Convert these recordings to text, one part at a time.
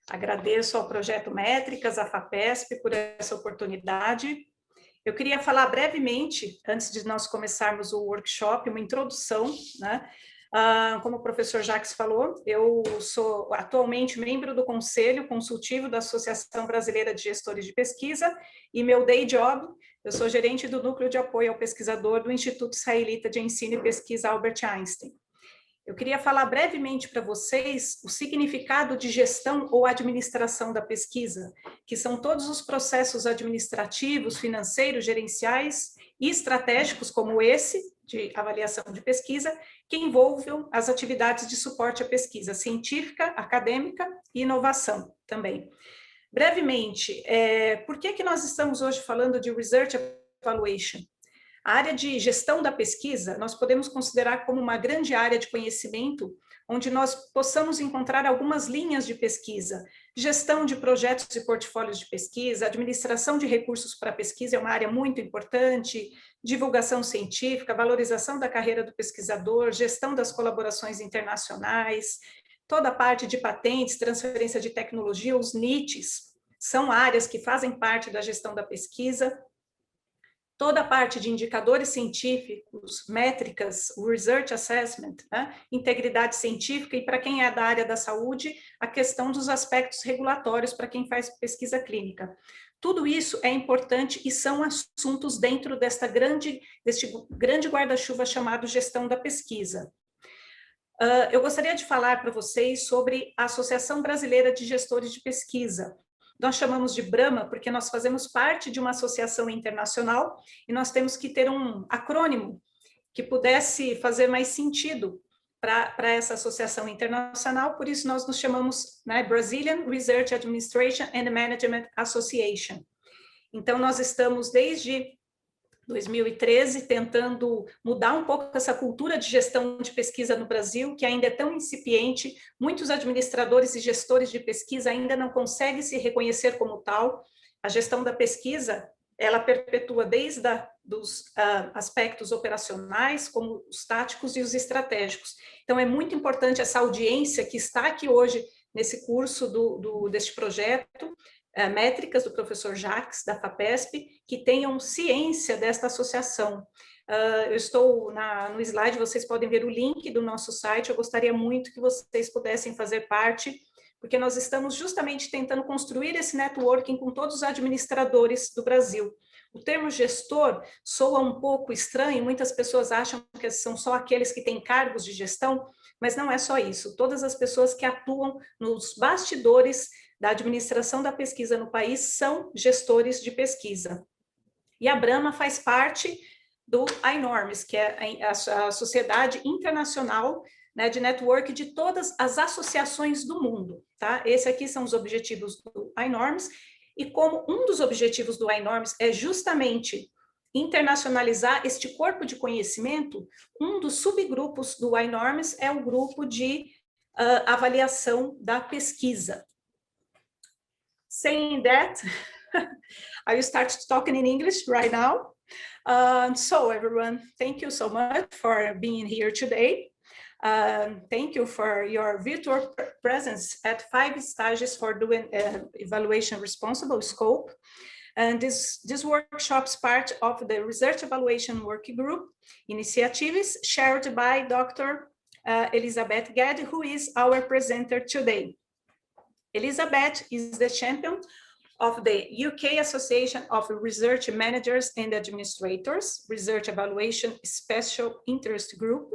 Agradeço ao Projeto Métricas, à FAPESP, por essa oportunidade. Eu queria falar brevemente, antes de nós começarmos o workshop, uma introdução, né? Como o professor Jacques falou, eu sou atualmente membro do Conselho Consultivo da Associação Brasileira de Gestores de Pesquisa e meu day job, eu sou gerente do Núcleo de Apoio ao Pesquisador do Instituto Israelita de Ensino e Pesquisa Albert Einstein. Eu queria falar brevemente para vocês o significado de gestão ou administração da pesquisa, que são todos os processos administrativos, financeiros, gerenciais e estratégicos, como esse, de avaliação de pesquisa, que envolvam as atividades de suporte à pesquisa científica, acadêmica e inovação também. Brevemente, por que nós estamos hoje falando de Research Evaluation? A área de gestão da pesquisa, nós podemos considerar como uma grande área de conhecimento, onde nós possamos encontrar algumas linhas de pesquisa. Gestão de projetos e portfólios de pesquisa, administração de recursos para pesquisa é uma área muito importante, divulgação científica, valorização da carreira do pesquisador, gestão das colaborações internacionais, toda a parte de patentes, transferência de tecnologia, os NITs, são áreas que fazem parte da gestão da pesquisa. Toda a parte de indicadores científicos, métricas, o research assessment, né? Integridade científica, e para quem é da área da saúde, a questão dos aspectos regulatórios para quem faz pesquisa clínica. Tudo isso é importante e são assuntos dentro deste grande guarda-chuva chamado gestão da pesquisa. Eu gostaria de falar para vocês sobre a Associação Brasileira de Gestores de Pesquisa. Nós chamamos de Brahma porque nós fazemos parte de uma associação internacional e nós temos que ter um acrônimo que pudesse fazer mais sentido para essa associação internacional, por isso nós nos chamamos, né, Brazilian Research Administration and Management Association. Então, nós estamos desde 2013 tentando mudar um pouco essa cultura de gestão de pesquisa no Brasil, que ainda é tão incipiente, muitos administradores e gestores de pesquisa ainda não conseguem se reconhecer como tal. A gestão da pesquisa, ela perpetua desde dos aspectos operacionais, como os táticos e os estratégicos. Então, é muito importante essa audiência que está aqui hoje nesse curso deste projeto, métricas do professor Jacques, da FAPESP, que tenham ciência desta associação. Eu estou no slide, vocês podem ver o link do nosso site, eu gostaria muito que vocês pudessem fazer parte, porque nós estamos justamente tentando construir esse networking com todos os administradores do Brasil. O termo gestor soa um pouco estranho, muitas pessoas acham que são só aqueles que têm cargos de gestão, mas não é só isso. Todas as pessoas que atuam nos bastidores da administração da pesquisa no país são gestores de pesquisa. E a Brahma faz parte do INORMS, que é a Sociedade Internacional, né, de Network de todas as associações do mundo. Tá? Esses aqui são os objetivos do INORMS, e como um dos objetivos do INORMS é justamente internacionalizar este corpo de conhecimento, um dos subgrupos do INORMS é o grupo de avaliação da pesquisa. Saying that, I will start talking in English right now. So everyone, thank you so much for being here today. Thank you for your virtual presence at 5 stages for doing evaluation responsible scope. And this workshop is part of the Research Evaluation Working Group initiatives shared by Dr. Elizabeth Gadd, who is our presenter today. Elizabeth is the champion of the UK Association of Research Managers and Administrators, Research Evaluation Special Interest Group.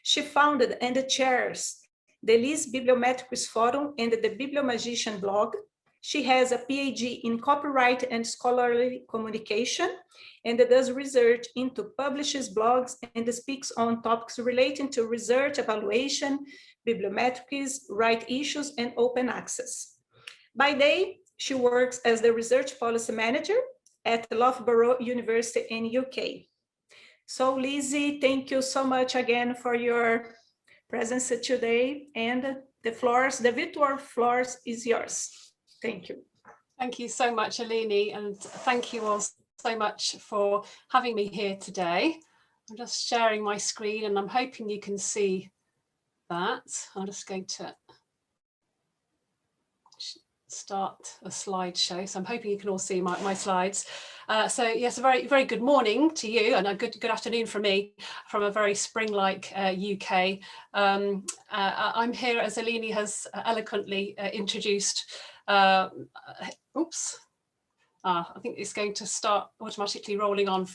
She founded and chairs the Lis Bibliometricus Forum and the Bibliomagician blog. She has a PhD in copyright and scholarly communication and does research into publishes blogs and speaks on topics relating to research evaluation, bibliometrics, right issues, and open access. By day, she works as the research policy manager at Loughborough University in UK. So Lizzie, thank you so much again for your presence today, and the virtual floor is yours. Thank you. Thank you so much, Aline, and thank you all so much for having me here today. I'm just sharing my screen and I'm hoping you can see that. I'm just going to start a slideshow. So I'm hoping you can all see my slides. So yes, a very good morning to you, and a good afternoon from me from a very spring-like UK. I'm here, as Aline has eloquently introduced. Oops. I think it's going to start automatically rolling on.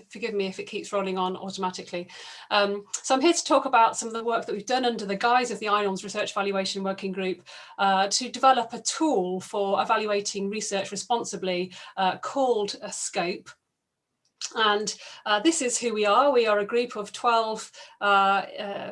Forgive me if it keeps rolling on automatically. So I'm here to talk about some of the work that we've done under the guise of the INORMS Research Evaluation Working Group to develop a tool for evaluating research responsibly called a Scope. And this is who we are. We are a group of 12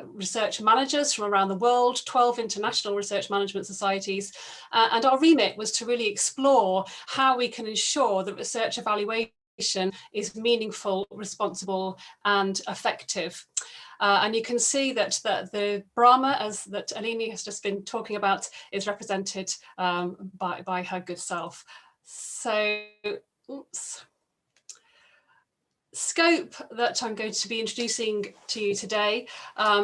research managers from around the world, 12 international research management societies. And our remit was to really explore how we can ensure that research evaluation is meaningful, responsible, and effective. And you can see that the Brahma, that Aline has just been talking about, is represented by her good self. So, oops. Scope that I'm going to be introducing to you today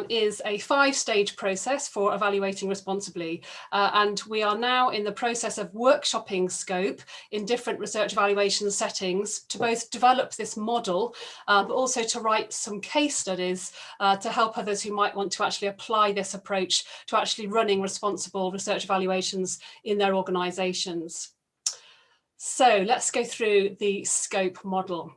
is a 5-stage process for evaluating responsibly. And we are now in the process of workshopping Scope in different research evaluation settings to both develop this model, but also to write some case studies to help others who might want to actually apply this approach to actually running responsible research evaluations in their organizations. So let's go through the Scope model.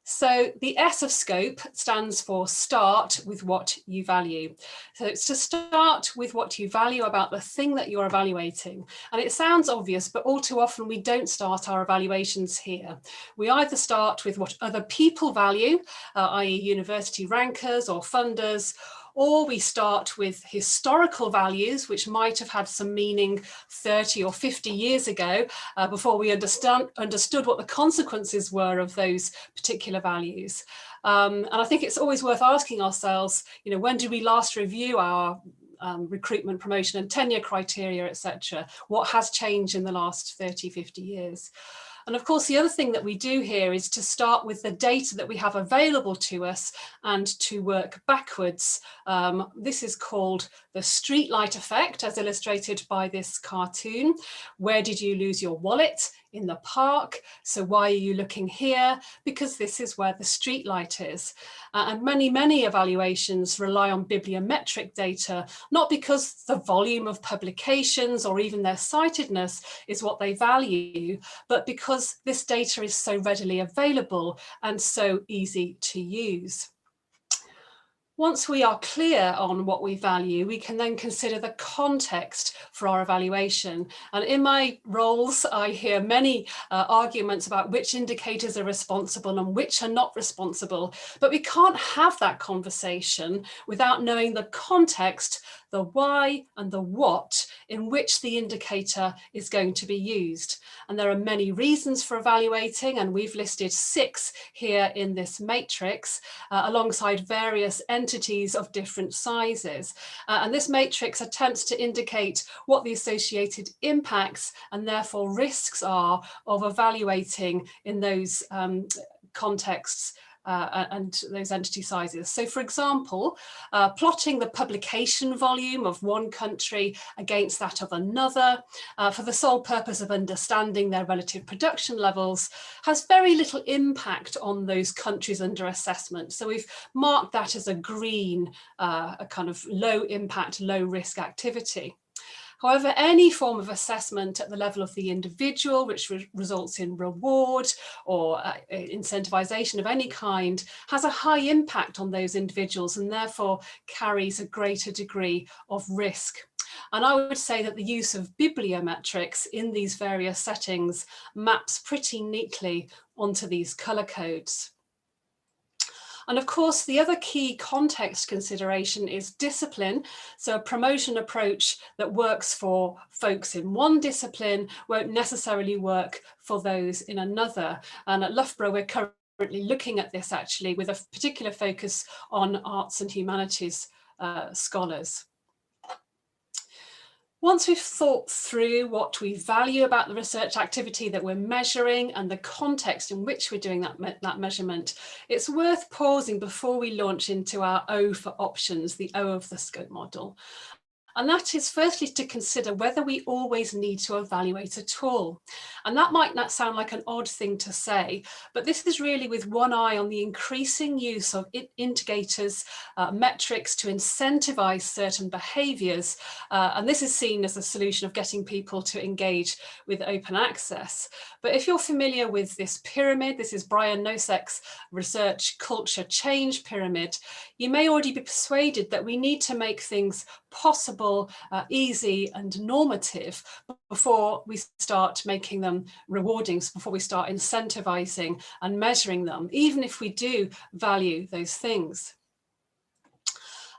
So the S of Scope stands for start with what you value. So it's to start with what you value about the thing that you're evaluating. And it sounds obvious, but all too often we don't start our evaluations here. We either start with what other people value, i.e. university rankers or funders, or we start with historical values, which might have had some meaning 30 or 50 years ago before we understood what the consequences were of those particular values. And I think it's always worth asking ourselves, when did we last review our recruitment, promotion and tenure criteria, etc.? What has changed in the last 30, 50 years? And of course, the other thing that we do here is to start with the data that we have available to us and to work backwards. This is called the streetlight effect, as illustrated by this cartoon. Where did you lose your wallet? In the park. So why are you looking here? Because this is where the streetlight is. And many evaluations rely on bibliometric data, not because the volume of publications or even their citedness is what they value, but because this data is so readily available and so easy to use. Once we are clear on what we value, we can then consider the context for our evaluation. And in my roles, I hear many arguments about which indicators are responsible and which are not responsible. But we can't have that conversation without knowing the context, the why and the what in which the indicator is going to be used. And there are many reasons for evaluating, and we've listed 6 here in this matrix alongside various entities of different sizes. And this matrix attempts to indicate what the associated impacts and therefore risks are of evaluating in those contexts and those entity sizes. So for example, plotting the publication volume of one country against that of another for the sole purpose of understanding their relative production levels has very little impact on those countries under assessment. So we've marked that as a green, a kind of low impact, low risk activity. However, any form of assessment at the level of the individual, which results in reward or incentivization of any kind, has a high impact on those individuals and therefore carries a greater degree of risk. And I would say that the use of bibliometrics in these various settings maps pretty neatly onto these color codes. And of course, the other key context consideration is discipline. So a promotion approach that works for folks in one discipline won't necessarily work for those in another. And at Loughborough, we're currently looking at this actually with a particular focus on arts and humanities scholars. Once we've thought through what we value about the research activity that we're measuring and the context in which we're doing that measurement, it's worth pausing before we launch into our O for options, the O of the Scope model. And that is firstly to consider whether we always need to evaluate at all. And that might not sound like an odd thing to say, but this is really with one eye on the increasing use of indicators, metrics to incentivize certain behaviors. And this is seen as a solution of getting people to engage with open access. But if you're familiar with this pyramid, this is Brian Nosek's research culture change pyramid, you may already be persuaded that we need to make things possible, easy and normative before we start making them rewarding, before we start incentivizing and measuring them, even if we do value those things.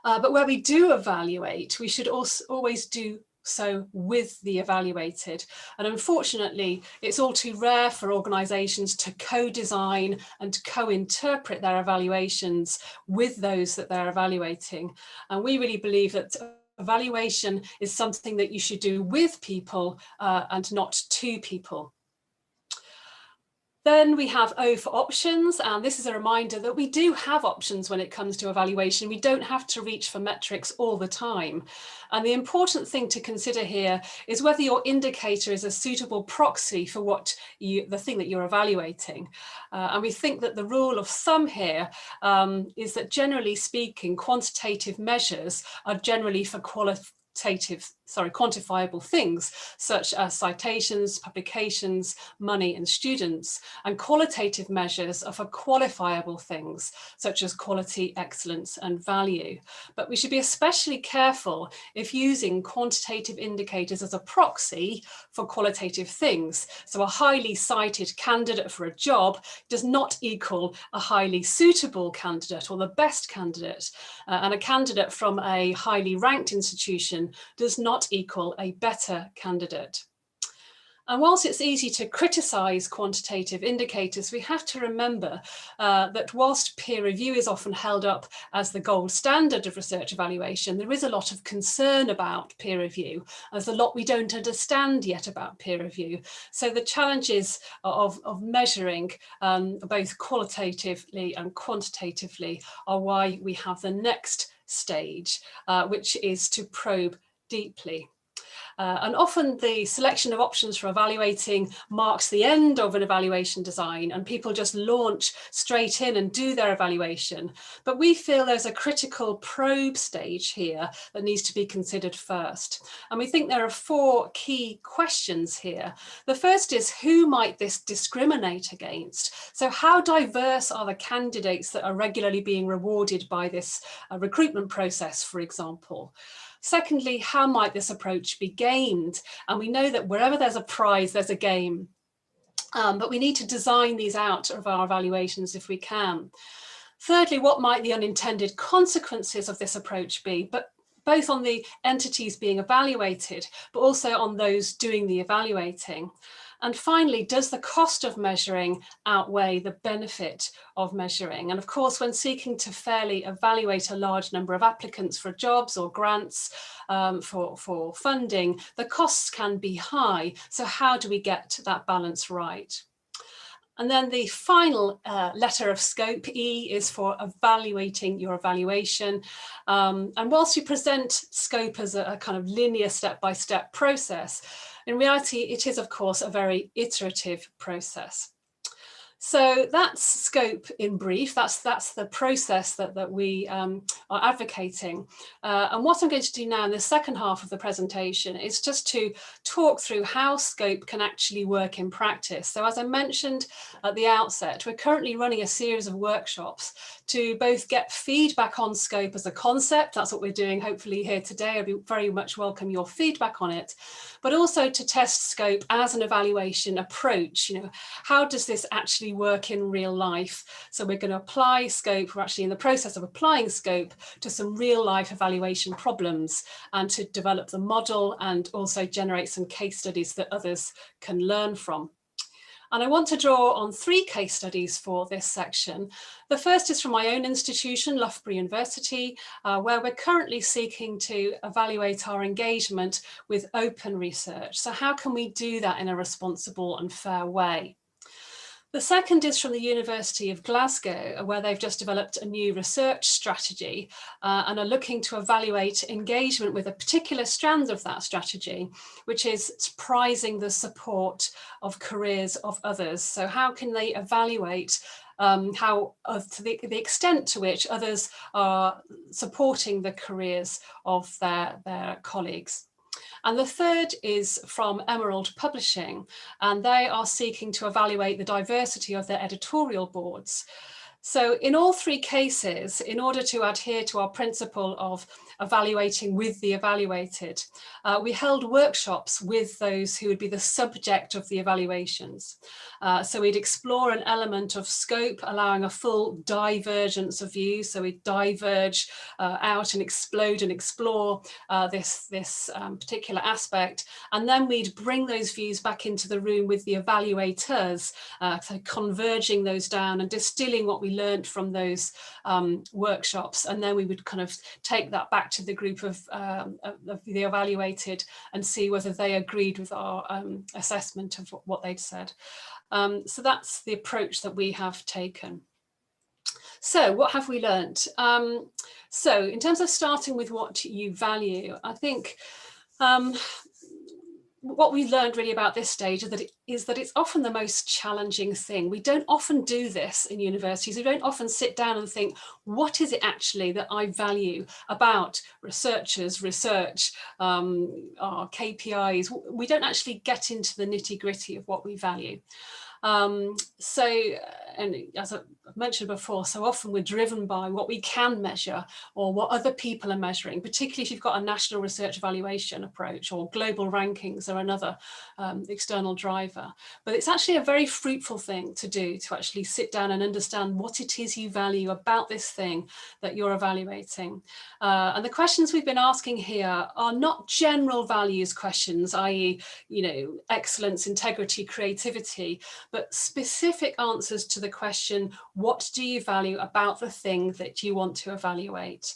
But where we do evaluate, we should also always do so with the evaluated. And unfortunately, it's all too rare for organisations to co-design and co-interpret their evaluations with those that they're evaluating. And we really believe that evaluation is something that you should do with people and not to people. Then we have O for options, and this is a reminder that we do have options when it comes to evaluation. We don't have to reach for metrics all the time. And the important thing to consider here is whether your indicator is a suitable proxy for the thing that you're evaluating. And we think that the rule of thumb here is that generally speaking, quantitative measures are generally for quantifiable things such as citations, publications, money and students, and qualitative measures are for qualifiable things such as quality, excellence and value. But we should be especially careful if using quantitative indicators as a proxy for qualitative things. So a highly cited candidate for a job does not equal a highly suitable candidate or the best candidate, and a candidate from a highly ranked institution does not equal a better candidate. And whilst it's easy to criticise quantitative indicators, we have to remember that whilst peer review is often held up as the gold standard of research evaluation, there is a lot of concern about peer review. There's a lot we don't understand yet about peer review. So the challenges of measuring both qualitatively and quantitatively are why we have the next stage, which is to probe deeply. And often the selection of options for evaluating marks the end of an evaluation design and people just launch straight in and do their evaluation. But we feel there's a critical probe stage here that needs to be considered first. And we think there are 4 key questions here. The first is, who might this discriminate against? So how diverse are the candidates that are regularly being rewarded by this recruitment process, for example? Secondly, how might this approach be gained? And we know that wherever there's a prize, there's a game. But we need to design these out of our evaluations if we can. Thirdly, what might the unintended consequences of this approach be, but both on the entities being evaluated, but also on those doing the evaluating? And finally, does the cost of measuring outweigh the benefit of measuring? And of course, when seeking to fairly evaluate a large number of applicants for jobs or grants for funding, the costs can be high. So how do we get that balance right? And then the final letter of scope, E, is for evaluating your evaluation. And whilst we present scope as a kind of linear step-by-step process, in reality, it is, of course, a very iterative process. So that's scope in brief. That's the process that we are advocating. And what I'm going to do now in the second half of the presentation is just to talk through how scope can actually work in practice. So as I mentioned at the outset, we're currently running a series of workshops to both get feedback on scope as a concept. That's what we're doing hopefully here today. I'd very much welcome your feedback on it, but also to test scope as an evaluation approach. You know, how does this actually work in real life? So we're going to apply scope. We're actually in the process of applying scope to some real life evaluation problems and to develop the model and also generate some case studies that others can learn from. And I want to draw on 3 case studies for this section. The first is from my own institution, Loughborough University, where we're currently seeking to evaluate our engagement with open research. So how can we do that in a responsible and fair way? The second is from the University of Glasgow, where they've just developed a new research strategy and are looking to evaluate engagement with a particular strand of that strategy, which is prizing the support of careers of others. So how can they evaluate to the extent to which others are supporting the careers of their colleagues. And the third is from Emerald Publishing, and they are seeking to evaluate the diversity of their editorial boards. So in all three cases, in order to adhere to our principle of evaluating with the evaluated, we held workshops with those who would be the subject of the evaluations. So we'd explore an element of scope, allowing a full divergence of views. So we'd diverge out and explode and explore this particular aspect. And then we'd bring those views back into the room with the evaluators, so converging those down and distilling what we learned from those workshops. And then we would kind of take that back to the group of the evaluated and see whether they agreed with our assessment of what they'd said. So that's the approach that we have taken. So what have we learned? So in terms of starting with what you value, I think what we learned really about this stage is that it's often the most challenging thing. We don't often do this in universities. We don't often sit down and think, what is it actually that I value about researchers, research, our KPIs? We don't actually get into the nitty-gritty of what we value. And as I mentioned before, so often we're driven by what we can measure or what other people are measuring, particularly if you've got a national research evaluation approach, or global rankings or another external driver. But it's actually a very fruitful thing to do, to actually sit down and understand what it is you value about this thing that you're evaluating. And the questions we've been asking here are not general values questions, i.e., excellence, integrity, creativity, but specific answers to the question, what do you value about the thing that you want to evaluate?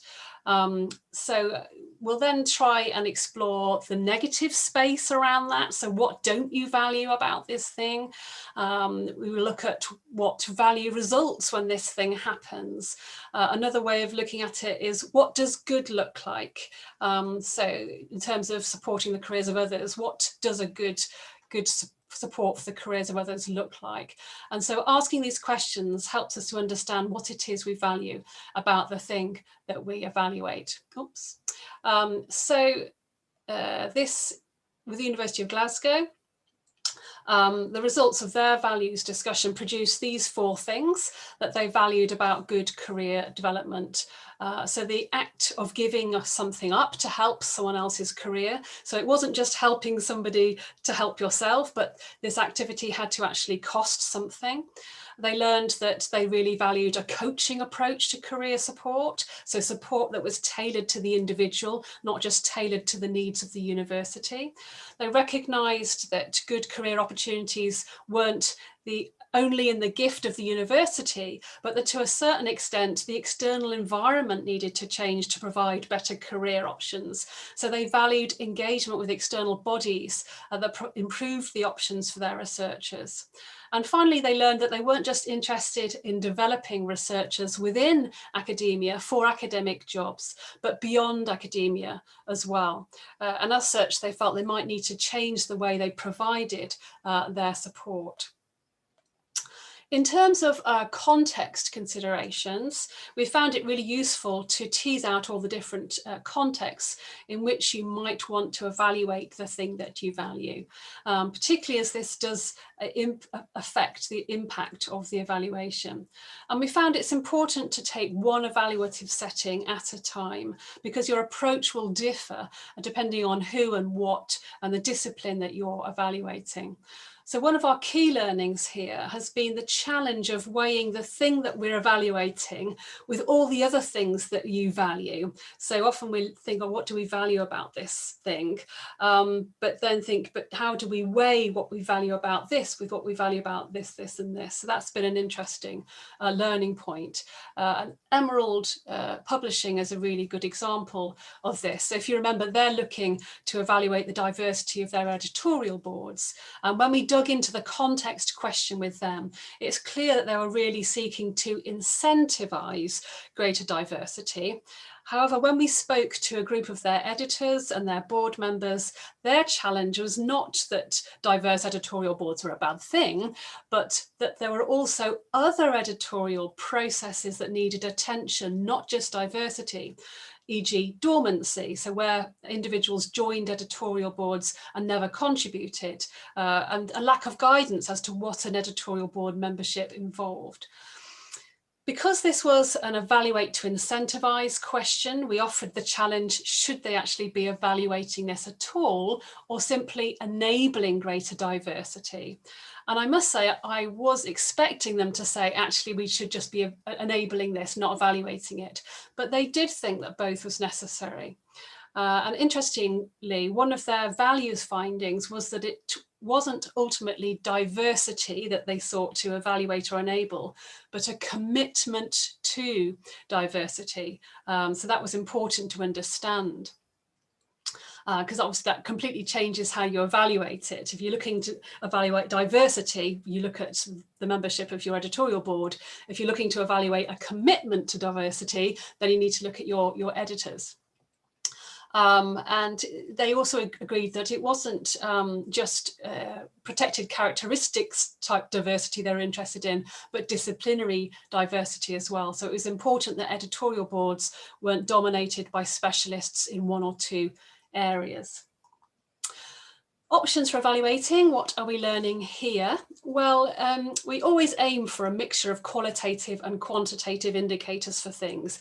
So we'll then try and explore the negative space around that. So what don't you value about this thing? We will look at what value results when this thing happens. Another way of looking at it is, what does good look like? So in terms of supporting the careers of others, what does a good support for the careers of others look like? And so asking these questions helps us to understand what it is we value about the thing that we evaluate. Oops. This, with the University of Glasgow, the results of their values discussion produced these 4 things that they valued about good career development. So the act of giving something up to help someone else's career. So it wasn't just helping somebody to help yourself, but this activity had to actually cost something. They learned that they really valued a coaching approach to career support. So support that was tailored to the individual, not just tailored to the needs of the university. They recognized that good career opportunities weren't only in the gift of the university, but that to a certain extent, the external environment needed to change to provide better career options. So they valued engagement with external bodies that improved the options for their researchers. And finally, they learned that they weren't just interested in developing researchers within academia for academic jobs, but beyond academia as well. And as such, they felt they might need to change the way they provided their support. In terms of context considerations, we found it really useful to tease out all the different contexts in which you might want to evaluate the thing that you value, particularly as this does affect the impact of the evaluation. And we found it's important to take one evaluative setting at a time, because your approach will differ depending on who and what and the discipline that you're evaluating. So one of our key learnings here has been the challenge of weighing the thing that we're evaluating with all the other things that you value. So often we think, oh, what do we value about this thing? But then think, but how do we weigh what we value about this with what we value about this, this, and this? So that's been an interesting learning point. And Emerald Publishing is a really good example of this. So if you remember, they're looking to evaluate the diversity of their editorial boards. And when we dug into the context question with them, it's clear that they were really seeking to incentivize greater diversity. However, when we spoke to a group of their editors and their board members, their challenge was not that diverse editorial boards were a bad thing, but that there were also other editorial processes that needed attention, not just diversity, e.g. dormancy, so where individuals joined editorial boards and never contributed, and a lack of guidance as to what an editorial board membership involved. Because this was an evaluate to incentivize question, we offered the challenge, should they actually be evaluating this at all, or simply enabling greater diversity? And I must say, I was expecting them to say, actually, we should just be enabling this, not evaluating it. But they did think that both was necessary. And interestingly, one of their values findings was that it wasn't ultimately diversity that they sought to evaluate or enable, but a commitment to diversity. So that was important to understand. Because obviously that completely changes how you evaluate it. If you're looking to evaluate diversity, you look at the membership of your editorial board. If you're looking to evaluate a commitment to diversity, then you need to look at your editors. And they also agreed that it wasn't just protected characteristics type diversity they were interested in, but disciplinary diversity as well. So it was important that editorial boards weren't dominated by specialists in one or two areas. Options for evaluating, what are we learning here? Well, we always aim for a mixture of qualitative and quantitative indicators for things,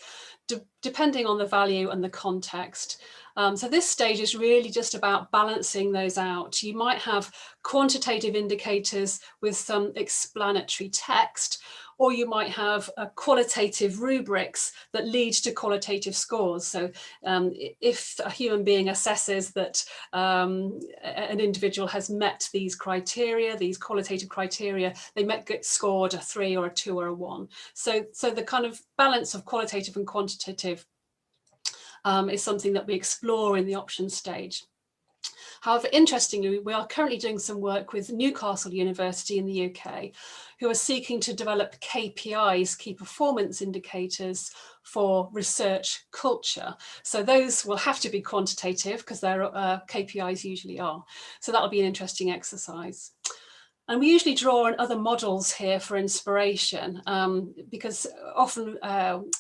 depending on the value and the context. So this stage is really just about balancing those out. You might have quantitative indicators with some explanatory text, or you might have qualitative rubrics that lead to qualitative scores. So if a human being assesses that an individual has met these criteria, these qualitative criteria, they might get scored a 3 or a 2 or a 1. So the kind of balance of qualitative and quantitative is something that we explore in the options stage. However, interestingly, we are currently doing some work with Newcastle University in the UK, who are seeking to develop KPIs, key performance indicators, for research culture. So those will have to be quantitative because their KPIs usually are. So that'll be an interesting exercise. And we usually draw on other models here for inspiration, because often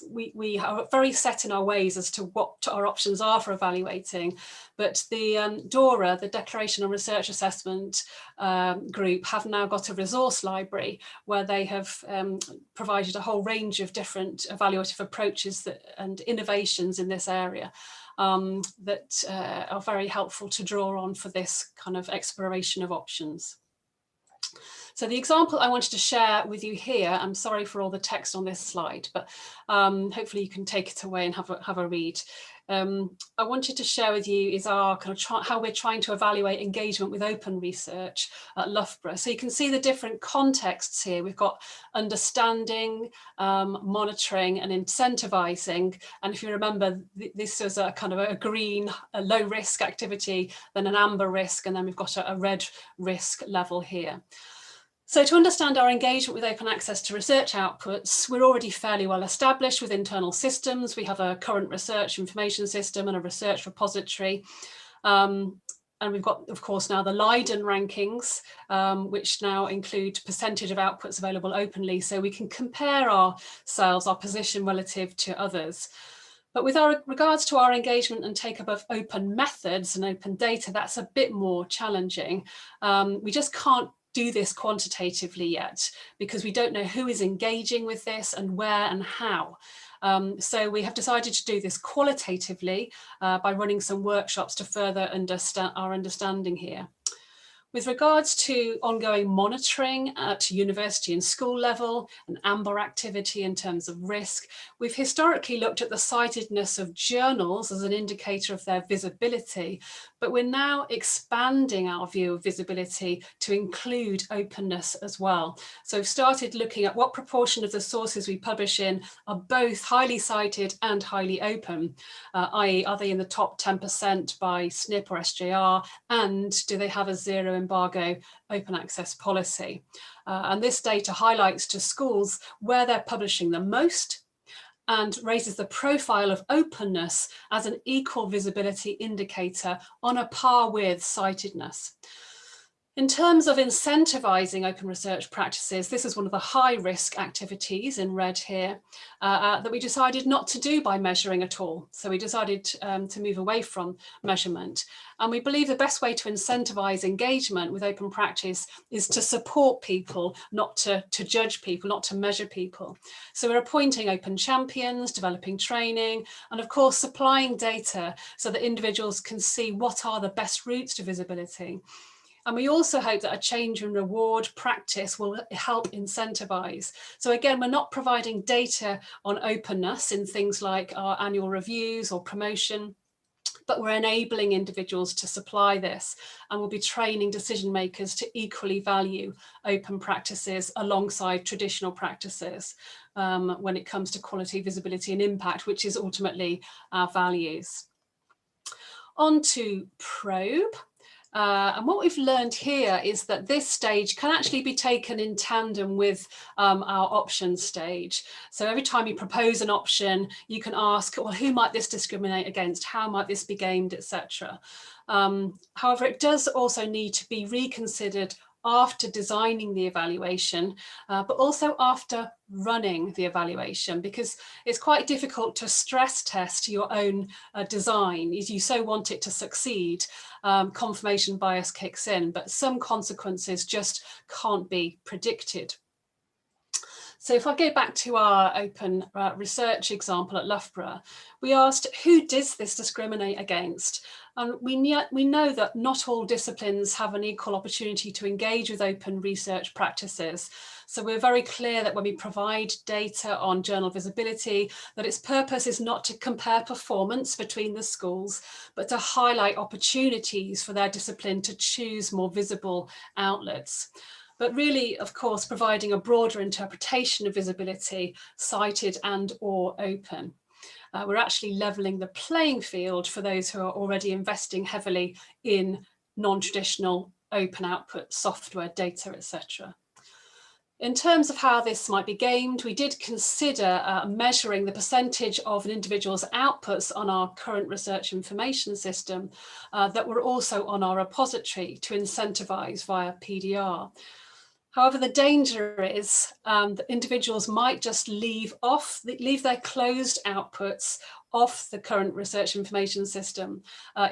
we are very set in our ways as to what our options are for evaluating. But the DORA, the Declaration on Research Assessment group, have now got a resource library where they have provided a whole range of different evaluative approaches and innovations in this area that are very helpful to draw on for this kind of exploration of options. So the example I wanted to share with you here, I'm sorry for all the text on this slide, but hopefully you can take it away and have a read. I wanted to share with you is our kind of how we're trying to evaluate engagement with open research at Loughborough. So you can see the different contexts here. We've got understanding, monitoring and incentivizing. And if you remember, this was a kind of a green, a low risk activity, then an amber risk, and then we've got a red risk level here. So to understand our engagement with open access to research outputs, we're already fairly well established with internal systems. We have a current research information system and a research repository. And we've got, of course, now the Leiden rankings, which now include percentage of outputs available openly, so we can compare ourselves, our position relative to others. But with regards to our engagement and take-up of open methods and open data, that's a bit more challenging. We just can't do this quantitatively yet because we don't know who is engaging with this and where and how. So we have decided to do this qualitatively by running some workshops to further understand our understanding here. With regards to ongoing monitoring at university and school level and amber activity in terms of risk, we've historically looked at the citedness of journals as an indicator of their visibility, but we're now expanding our view of visibility to include openness as well. So we've started looking at what proportion of the sources we publish in are both highly cited and highly open, i.e. are they in the top 10% by SNP or SJR, and do they have a zero embargo open access policy. And this data highlights to schools where they're publishing the most and raises the profile of openness as an equal visibility indicator on a par with citedness. In terms of incentivizing open research practices, this is one of the high-risk activities in red here that we decided not to do by measuring at all. So we decided to move away from measurement. And we believe the best way to incentivize engagement with open practice is to support people, not to judge people, not to measure people. So we're appointing open champions, developing training, and of course, supplying data so that individuals can see what are the best routes to visibility. And we also hope that a change in reward practice will help incentivize. So again, we're not providing data on openness in things like our annual reviews or promotion, but we're enabling individuals to supply this, and we'll be training decision makers to equally value open practices alongside traditional practices when it comes to quality, visibility and impact, which is ultimately our values. On to probe. And what we've learned here is that this stage can actually be taken in tandem with our options stage. So every time you propose an option, you can ask, well, who might this discriminate against? How might this be gamed, etc. However, it does also need to be reconsidered after designing the evaluation, but also after running the evaluation, because it's quite difficult to stress test your own design. If you so want it to succeed, confirmation bias kicks in, but some consequences just can't be predicted. So if I go back to our open research example at Loughborough, we asked, who does this discriminate against? And we know that not all disciplines have an equal opportunity to engage with open research practices. So we're very clear that when we provide data on journal visibility, that its purpose is not to compare performance between the schools, but to highlight opportunities for their discipline to choose more visible outlets. But really, of course, providing a broader interpretation of visibility, cited and or open. We're actually levelling the playing field for those who are already investing heavily in non-traditional open output software, data, etc. In terms of how this might be gamed, we did consider measuring the percentage of an individual's outputs on our current research information system that were also on our repository to incentivise via PDR. However, the danger is that individuals might just leave their closed outputs off the current research information system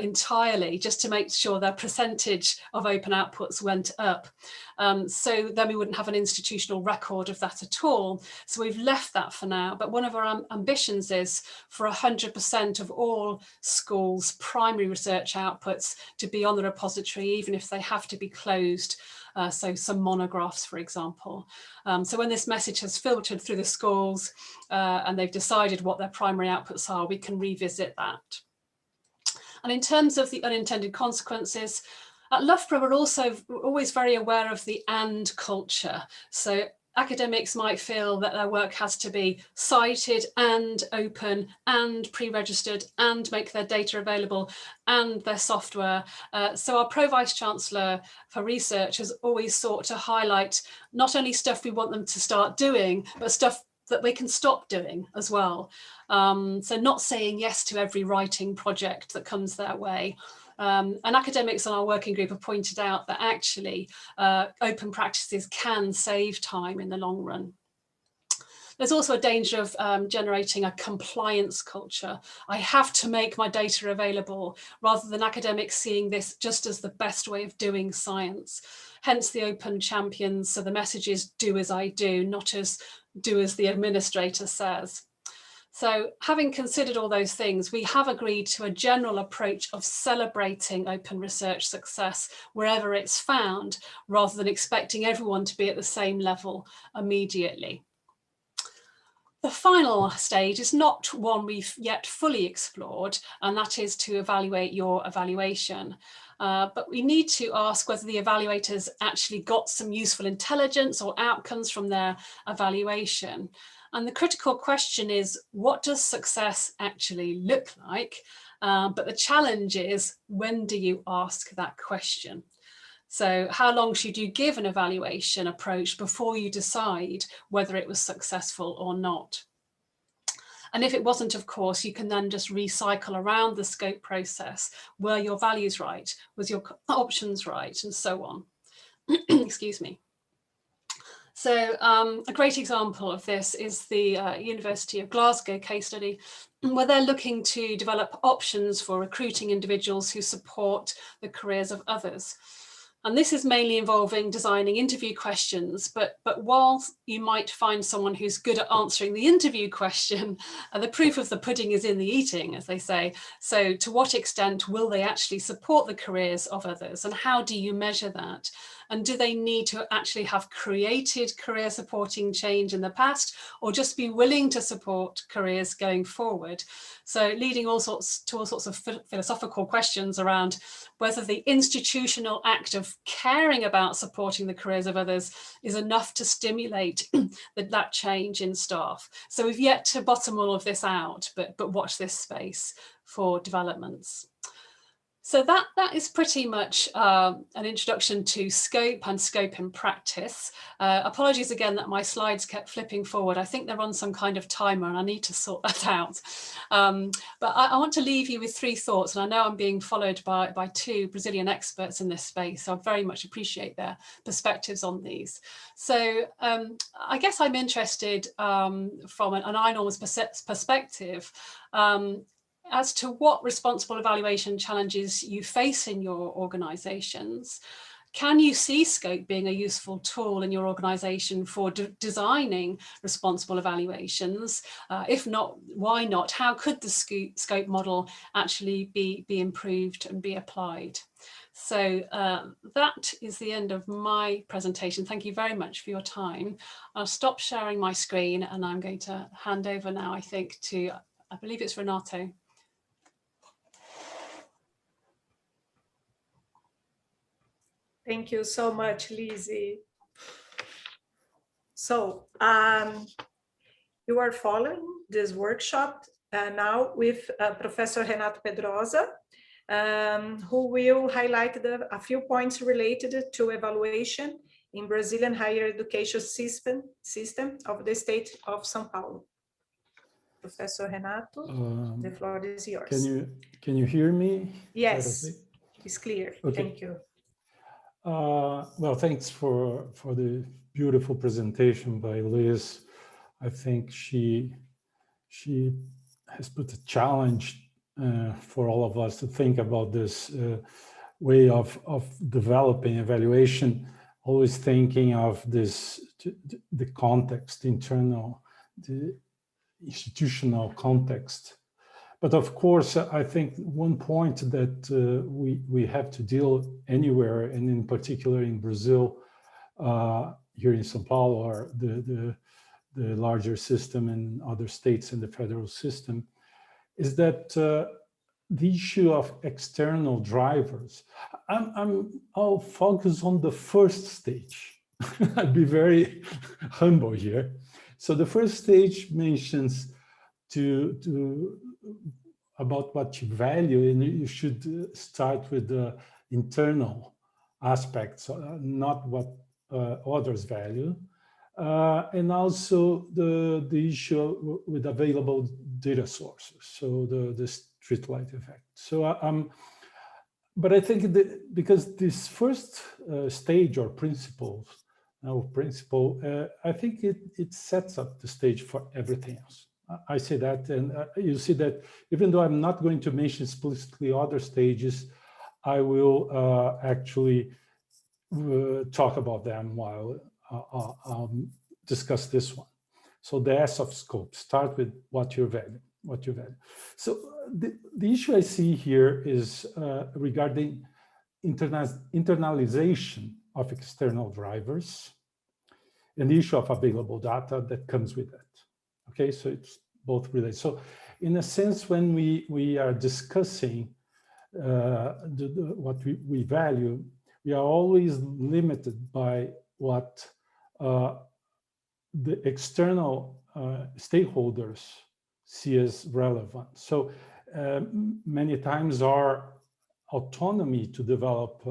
entirely, just to make sure their percentage of open outputs went up. So then we wouldn't have an institutional record of that at all. So we've left that for now. But one of our ambitions is for 100% of all schools' primary research outputs to be on the repository, even if they have to be closed. So some monographs, for example. So when this message has filtered through the schools and they've decided what their primary outputs are, we can revisit that. And in terms of the unintended consequences, at Loughborough, we're also always very aware of the and culture. So academics might feel that their work has to be cited and open and pre-registered and make their data available and their software. So our Pro-Vice Chancellor for Research has always sought to highlight not only stuff we want them to start doing, but stuff that they can stop doing as well. So not saying yes to every writing project that comes their way. And academics on our working group have pointed out that actually open practices can save time in the long run. There's also a danger of generating a compliance culture. I have to make my data available, rather than academics seeing this just as the best way of doing science. Hence the open champions, so the message is do as I do, not as do as the administrator says. So having considered all those things, we have agreed to a general approach of celebrating open research success wherever it's found, rather than expecting everyone to be at the same level immediately. The final stage is not one we've yet fully explored, and that is to evaluate your evaluation. But we need to ask whether the evaluators actually got some useful intelligence or outcomes from their evaluation. And the critical question is, what does success actually look like? But the challenge is, when do you ask that question? So how long should you give an evaluation approach before you decide whether it was successful or not? And if it wasn't, of course, you can then just recycle around the scope process. Were your values right? Was your options right? And so on. Excuse me. So a great example of this is the University of Glasgow case study, where they're looking to develop options for recruiting individuals who support the careers of others. And this is mainly involving designing interview questions, but while you might find someone who's good at answering the interview question, the proof of the pudding is in the eating, as they say. So to what extent will they actually support the careers of others, and how do you measure that? And do they need to actually have created career supporting change in the past, or just be willing to support careers going forward? So leading all sorts of philosophical questions around whether the institutional act of caring about supporting the careers of others is enough to stimulate that change in staff. So we've yet to bottom all of this out, but watch this space for developments. So that is pretty much an introduction to scope and scope in practice. Apologies again that my slides kept flipping forward. I think they're on some kind of timer and I need to sort that out. But I want to leave you with 3 thoughts, and I know I'm being followed by 2 Brazilian experts in this space, so I very much appreciate their perspectives on these. So I guess I'm interested from an INORMS perspective as to what responsible evaluation challenges you face in your organizations. Can you see scope being a useful tool in your organization for designing responsible evaluations? If not, why not? How could the scope model actually be improved and be applied? So that is the end of my presentation. Thank you very much for your time. I'll stop sharing my screen and I'm going to hand over now, I think, to, I believe it's Renato. Thank you so much, Lizzie. So you are following this workshop now with Professor Renato Pedrosa, who will highlight a few points related to evaluation in Brazilian higher education system of the state of São Paulo. Professor Renato, the floor is yours. Can you hear me? Yes, it's clear. Okay. Thank you. Well, thanks for the beautiful presentation by Liz. I think she has put a challenge for all of us to think about this way of developing evaluation, always thinking of this, the context, internal, the institutional context. But of course, I think one point that we have to deal anywhere, and in particular in Brazil, here in São Paulo, or the larger system in other states in the federal system, is that the issue of external drivers. I'll focus on the first stage. I'll be very humble here. So the first stage mentions about what you value, and you should start with the internal aspects, not what others value, and also the issue with available data sources, so the streetlight effect. So, but I think that because this first stage or principle, I think it sets up the stage for everything else. I say that, and you see that even though I'm not going to mention explicitly other stages, I will actually talk about them while I'll discuss this one. So the S of scope, start with what you value. So the issue I see here is regarding internalization of external drivers and the issue of available data that comes with that. Okay, so it's both related. So in a sense, when we are discussing what we value, we are always limited by what the external stakeholders see as relevant. So many times our autonomy to develop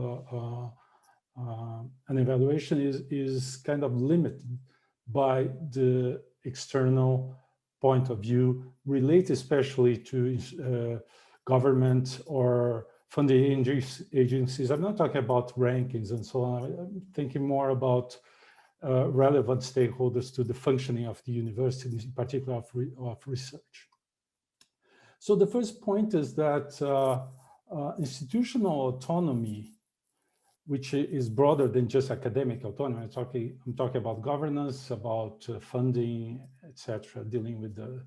an evaluation is kind of limited by the external point of view related especially to government or funding agencies. I'm not talking about rankings and so on. I'm thinking more about relevant stakeholders to the functioning of the university, in particular of research. So the first point is that institutional autonomy, which is broader than just academic autonomy. I'm talking about governance, about funding, etc., dealing with the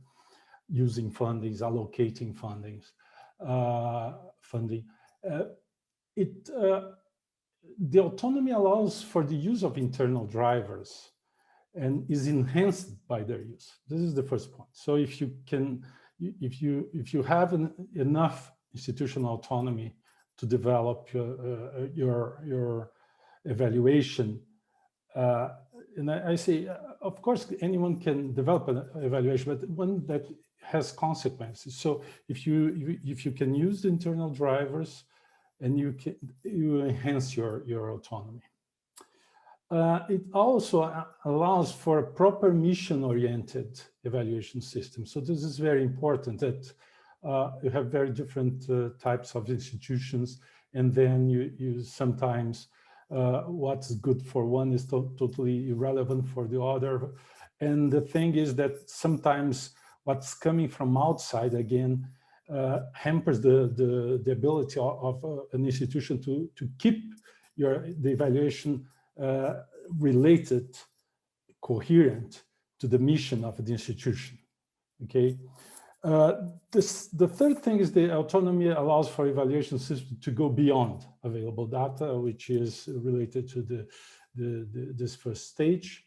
using fundings, allocating fundings, funding. The autonomy allows for the use of internal drivers and is enhanced by their use. This is the first point. So if you can, if you have enough institutional autonomy to develop your evaluation, and I say, of course, anyone can develop an evaluation, but one that has consequences. So if you can use the internal drivers, and you enhance your autonomy. It also allows for a proper mission-oriented evaluation system. So this is very important that you have very different types of institutions, and then you sometimes what's good for one is totally irrelevant for the other. And the thing is that sometimes what's coming from outside, again, hampers the ability of an institution to keep the evaluation related, coherent to the mission of the institution. Okay. The third thing is the autonomy allows for evaluation system to go beyond available data, which is related to this first stage.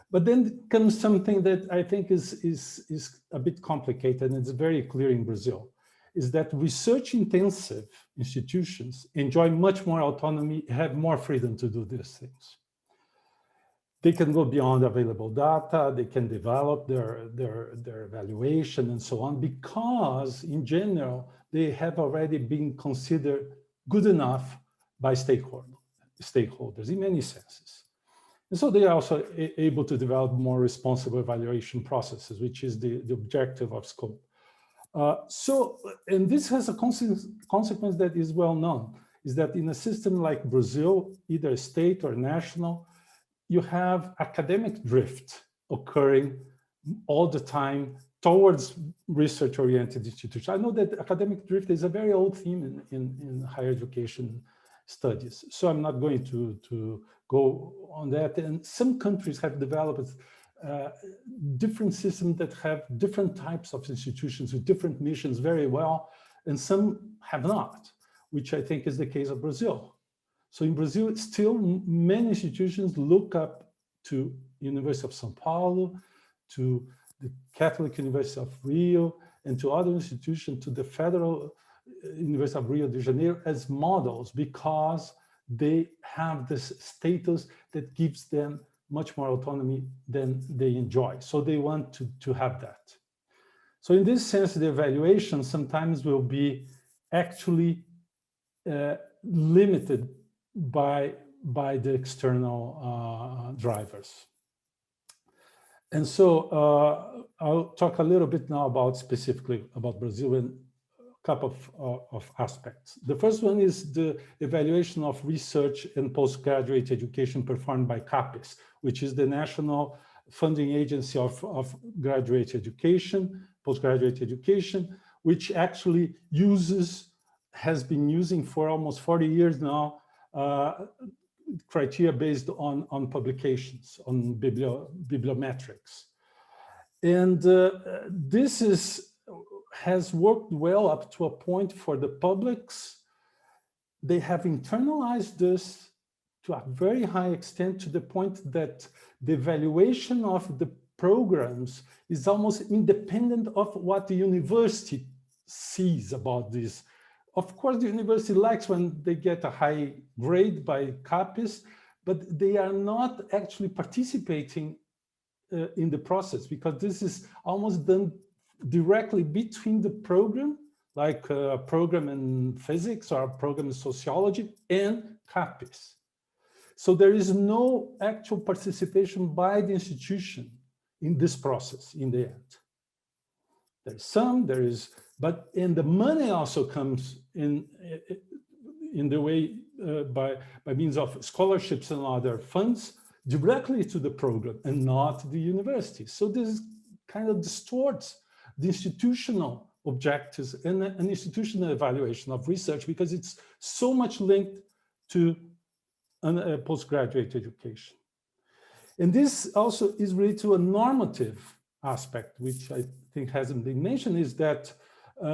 But then comes something that I think is a bit complicated, and it's very clear in Brazil, is that research-intensive institutions enjoy much more autonomy, have more freedom to do these things. They can go beyond available data, they can develop their evaluation and so on, because in general, they have already been considered good enough by stakeholders in many senses. And so they are also able to develop more responsible evaluation processes, which is the objective of scope. And this has a consequence that is well known, is that in a system like Brazil, either state or national, you have academic drift occurring all the time towards research-oriented institutions. I know that academic drift is a very old theme in higher education studies, so I'm not going to go on that. And some countries have developed different systems that have different types of institutions with different missions very well, and some have not, which I think is the case of Brazil. So in Brazil, still many institutions look up to University of São Paulo, to the Catholic University of Rio, and to other institutions, to the Federal University of Rio de Janeiro as models, because they have this status that gives them much more autonomy than they enjoy. So they want to have that. So in this sense, the evaluation sometimes will be actually limited by the external drivers. And so I'll talk a little bit now specifically about Brazil and a couple of aspects. The first one is the evaluation of research and postgraduate education performed by CAPES, which is the national funding agency of graduate education, postgraduate education, which actually has been using for almost 40 years now criteria based on publications, on bibliometrics. And this has worked well up to a point for the publics. They have internalized this to a very high extent, to the point that the evaluation of the programs is almost independent of what the university sees about this. Of course, the university likes when they get a high grade by CAPES, but they are not actually participating in the process, because this is almost done directly between the program, like a program in physics or a program in sociology, and CAPES. So there is no actual participation by the institution in this process in the end. There's some, but and the money also comes in the way by means of scholarships and other funds directly to the program and not the university. So this kind of distorts the institutional objectives and an institutional evaluation of research, because it's so much linked to a postgraduate education. And this also is related to a normative aspect, which I think hasn't been mentioned, is that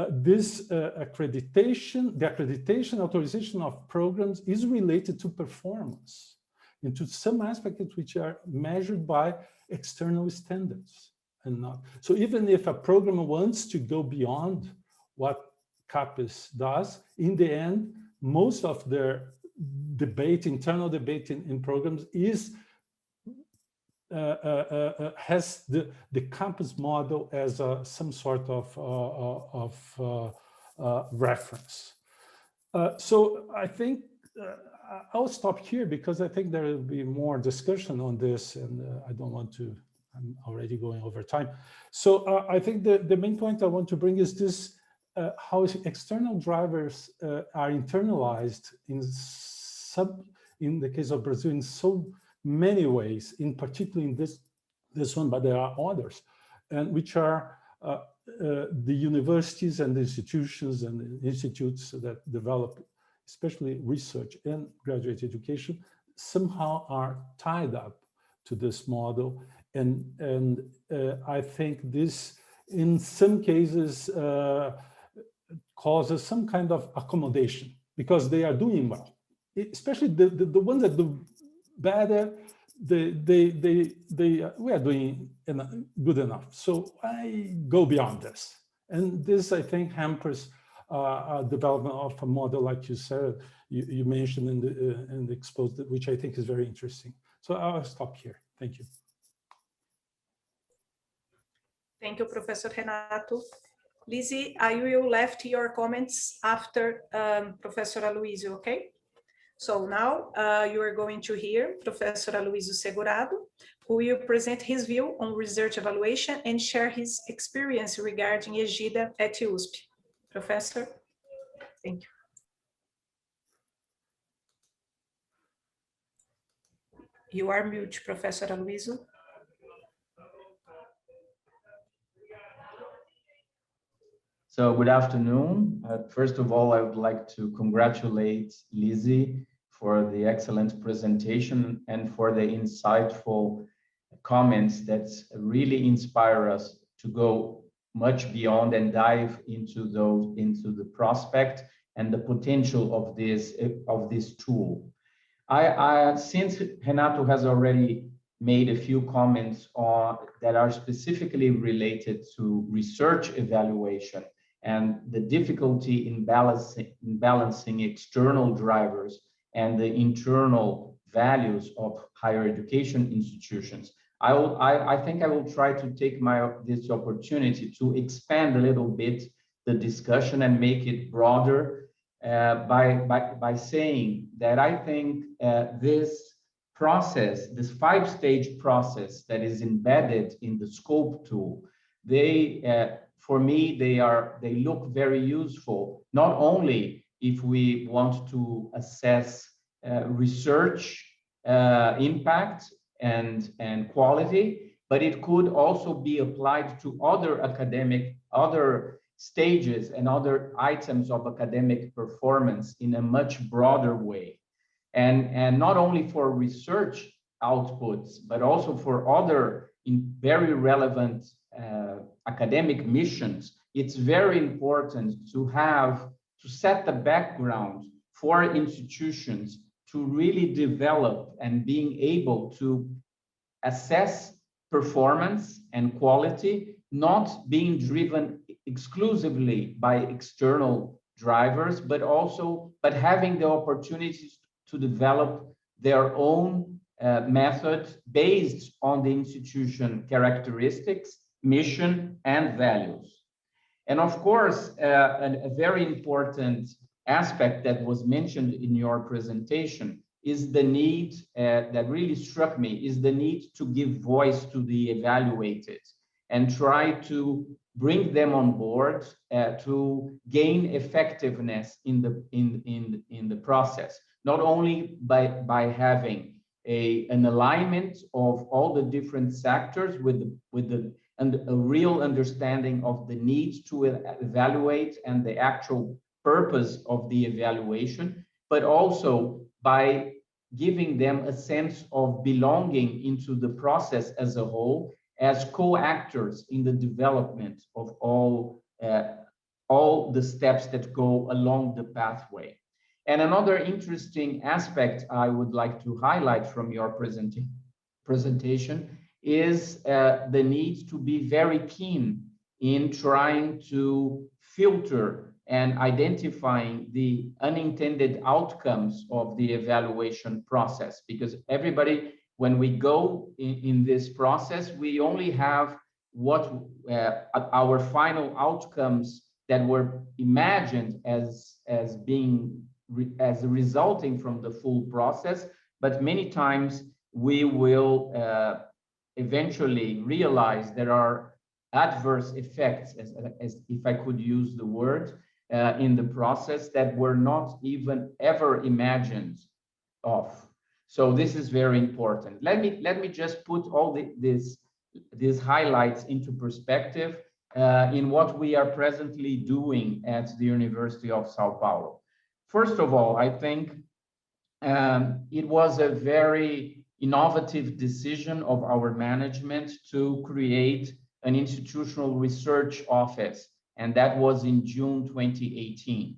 this accreditation authorization of programs is related to performance and to some aspects which are measured by external standards and not. So even if a program wants to go beyond what CAPES does, in the end, most of their debate, internal debate in programs is has the campus model as some sort of reference. So I think I'll stop here, because I think there will be more discussion on this, and I don't want to, I'm already going over time. So I think the main point I want to bring is this, how external drivers are internalized in the case of Brazil in so many ways, in particular in this one, but there are others, and which are the universities and the institutions and the institutes that develop, especially research and graduate education, somehow are tied up to this model. And I think this, in some cases, causes some kind of accommodation, because they are doing well, especially the ones that do better, we are doing good enough. So I go beyond this. And this, I think, hampers development of a model, like you said, you mentioned and exposed it, which I think is very interesting. So I'll stop here. Thank you. Thank you, Professor Renato. Lizzie, I will left your comments after Professor Aluisio, okay? So now you are going to hear Professor Aluisio Segurado, who will present his view on research evaluation and share his experience regarding EGIDA at USP. Professor, thank you. You are mute, Professor Aluisio. So good afternoon. First of all, I would like to congratulate Lizzie for the excellent presentation and for the insightful comments that really inspire us to go much beyond and dive into the prospect and the potential of this tool. Since Renato has already made a few comments that are specifically related to research evaluation and the difficulty in balancing external drivers and the internal values of higher education institutions, I think I will try to take this opportunity to expand a little bit the discussion and make it broader by saying that I think this process, this 5-stage process that is embedded in the scope tool, for me, they look very useful, not only if we want to assess research impact and quality, but it could also be applied to other stages and other items of academic performance in a much broader way. And not only for research outputs, but also for other very relevant academic missions. It's very important to set the background for institutions to really develop and being able to assess performance and quality, not being driven exclusively by external drivers, but having the opportunities to develop their own method based on the institution characteristics, mission, and values. And of course, a very important aspect that was mentioned in your presentation is the need that really struck me, is the need to give voice to the evaluated and try to bring them on board to gain effectiveness in the process, not only by having an alignment of all the different sectors and a real understanding of the need to evaluate and the actual purpose of the evaluation, but also by giving them a sense of belonging into the process as a whole, as co-actors in the development of all the steps that go along the pathway. And another interesting aspect I would like to highlight from your presentation is the need to be very keen in trying to filter and identifying the unintended outcomes of the evaluation process. Because everybody, when we go in this process, we only have what our final outcomes that were imagined as resulting from the full process, but many times we will eventually realize there are adverse effects, as if I could use the word, in the process that were not even ever imagined of. So this is very important. Let me just put all these highlights into perspective in what we are presently doing at the University of Sao Paulo. First of all, I think it was a very innovative decision of our management to create an institutional research office, and that was in June 2018.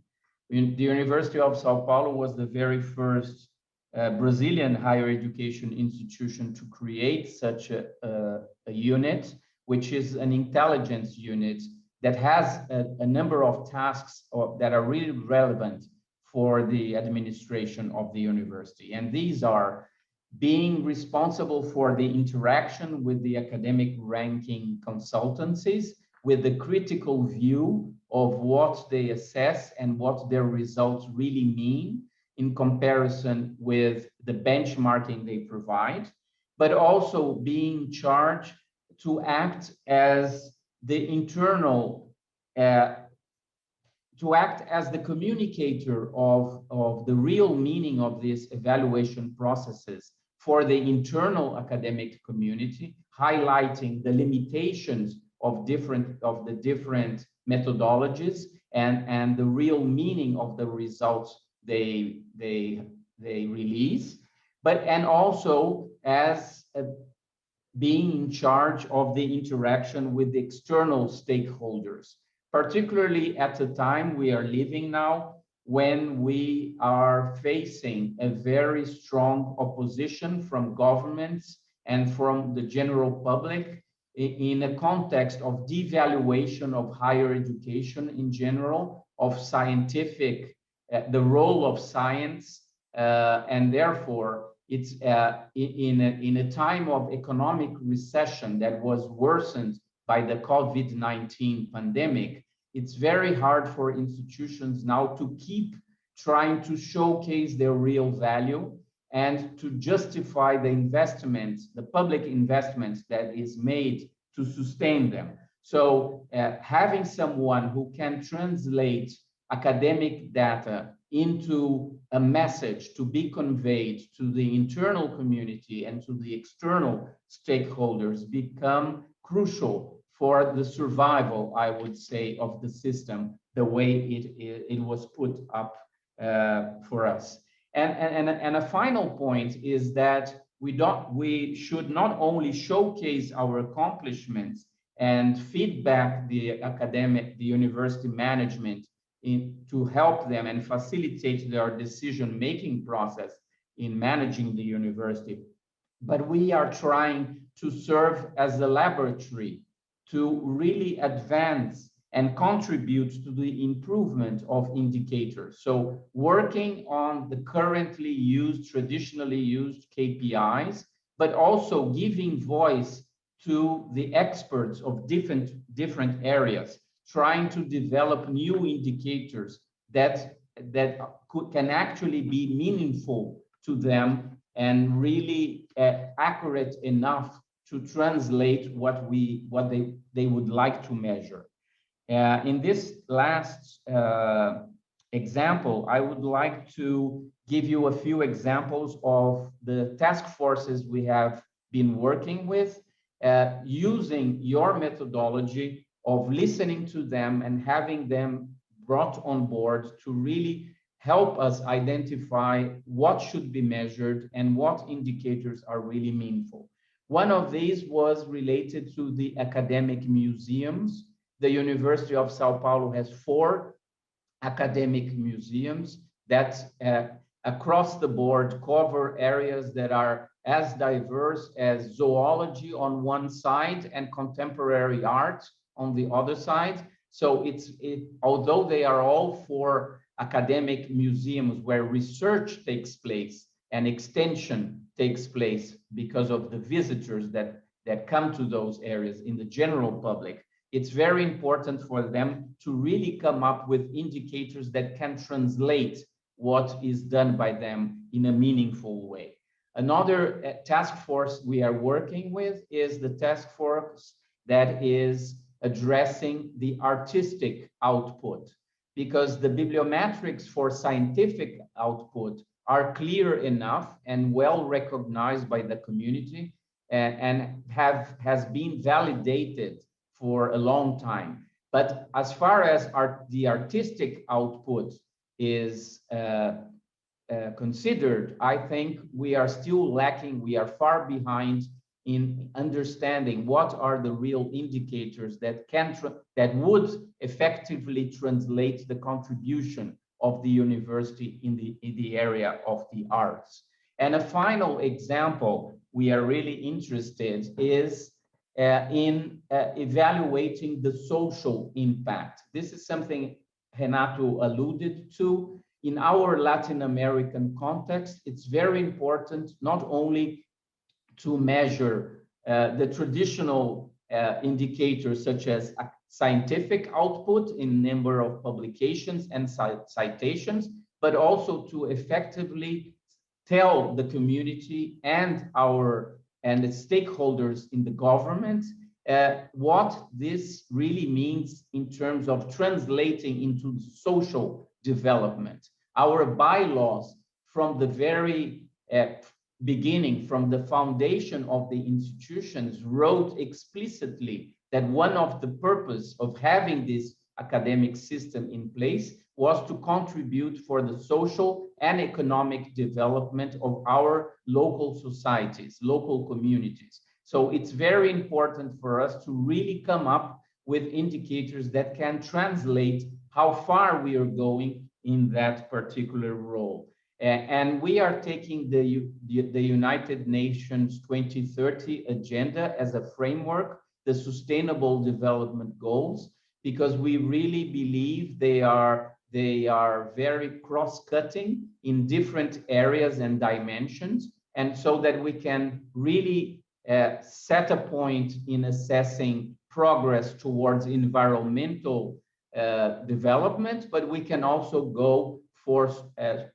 The University of Sao Paulo was the very first Brazilian higher education institution to create such a unit, which is an intelligence unit that has a number of tasks that are really relevant for the administration of the university. And these are being responsible for the interaction with the academic ranking consultancies, with the critical view of what they assess and what their results really mean in comparison with the benchmarking they provide, but also being charged to act as the internal to act as the communicator of the real meaning of these evaluation processes for the internal academic community, highlighting the limitations of the different methodologies and the real meaning of the results they release, and also as being in charge of the interaction with the external stakeholders, particularly at the time we are living now, when we are facing a very strong opposition from governments and from the general public in a context of devaluation of higher education in general, of scientific, the role of science, and therefore it's in a time of economic recession that was worsened by the COVID-19 pandemic. It's very hard for institutions now to keep trying to showcase their real value and to justify the investments, the public investments that is made to sustain them. So having someone who can translate academic data into a message to be conveyed to the internal community and to the external stakeholders become crucial for the survival, I would say, of the system, the way it was put up for us. And a final point is that we should not only showcase our accomplishments and feedback the university management to help them and facilitate their decision-making process in managing the university, but we are trying to serve as a laboratory to really advance and contribute to the improvement of indicators. So working on the currently used, traditionally used KPIs, but also giving voice to the experts of different areas, trying to develop new indicators that can actually be meaningful to them and really accurate enough to translate what they would like to measure. In this last example, I would like to give you a few examples of the task forces we have been working with, using your methodology of listening to them and having them brought on board to really help us identify what should be measured and what indicators are really meaningful. One of these was related to the academic museums. The University of Sao Paulo has 4 academic museums that across the board cover areas that are as diverse as zoology on one side and contemporary art on the other side. So although they are all 4 academic museums where research takes place and extension takes place because of the visitors that come to those areas in the general public, it's very important for them to really come up with indicators that can translate what is done by them in a meaningful way. Another task force we are working with is the task force that is addressing the artistic output, because the bibliometrics for scientific output are clear enough and well recognized by the community and has been validated for a long time. But as far as the artistic output is considered, I think we are still lacking. We are far behind in understanding what are the real indicators that would effectively translate the contribution of the university in the area of the arts. And a final example we are really interested is in evaluating the social impact. This is something Renato alluded to. In our Latin American context, it's very important not only to measure the traditional indicators such as scientific output in number of publications and citations, but also to effectively tell the community and the stakeholders in the government what this really means in terms of translating into social development. Our bylaws from the very beginning, from the foundation of the institutions, wrote explicitly that one of the purpose of having this academic system in place was to contribute for the social and economic development of our local societies, local communities. So it's very important for us to really come up with indicators that can translate how far we are going in that particular role. And we are taking the United Nations 2030 agenda as a framework, the Sustainable Development Goals, because we really believe they are very cross-cutting in different areas and dimensions, and so that we can really set a point in assessing progress towards environmental development, but we can also go for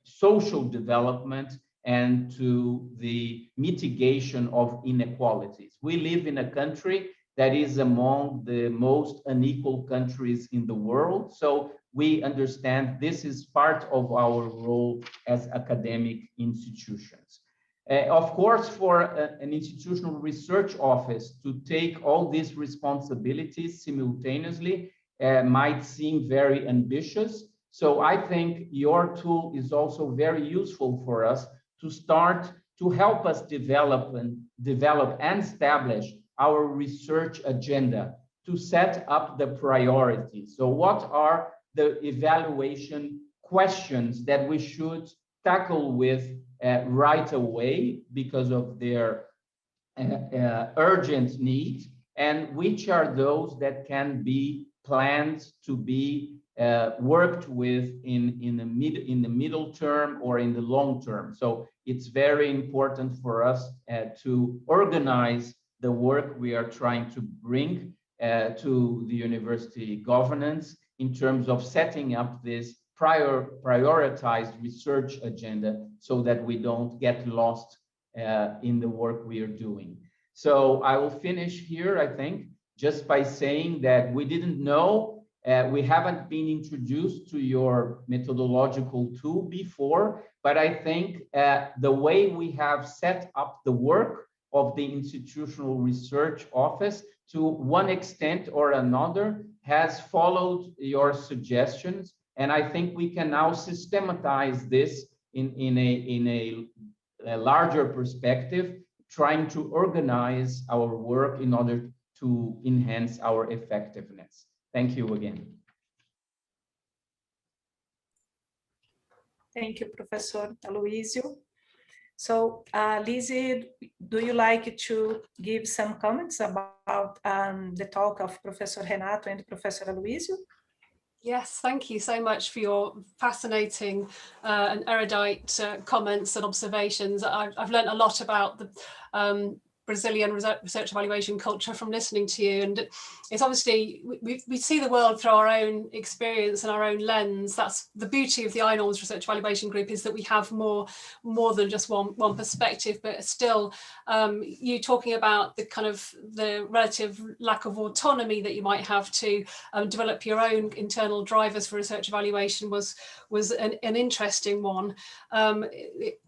social development and to the mitigation of inequalities. We live in a country that is among the most unequal countries in the world. So we understand this is part of our role as academic institutions. Of course, for an institutional research office to take all these responsibilities simultaneously might seem very ambitious. So I think your tool is also very useful for us to start to help us develop and establish our research agenda, to set up the priorities. So what are the evaluation questions that we should tackle with right away because of their urgent need, and which are those that can be planned to be worked with in the middle term or in the long term. So it's very important for us to organize the work we are trying to bring to the university governance in terms of setting up this prioritized research agenda so that we don't get lost in the work we are doing. So I will finish here, I think, just by saying that we didn't know, we haven't been introduced to your methodological tool before, but I think the way we have set up the work of the Institutional Research Office to one extent or another has followed your suggestions. And I think we can now systematize this in a larger perspective, trying to organize our work in order to enhance our effectiveness. Thank you again. Thank you, Professor Aluisio. So, Lizzie, do you like to give some comments about the talk of Professor Renato and Professor Aluisio? Yes, thank you so much for your fascinating and erudite comments and observations. I've learned a lot about the Brazilian research evaluation culture from listening to you, and it's obviously we see the world through our own experience and our own lens. That's the beauty of the INORMS Research Evaluation Group, is that we have more than just one perspective, but still you talking about the kind of the relative lack of autonomy that you might have to develop your own internal drivers for research evaluation was an interesting one,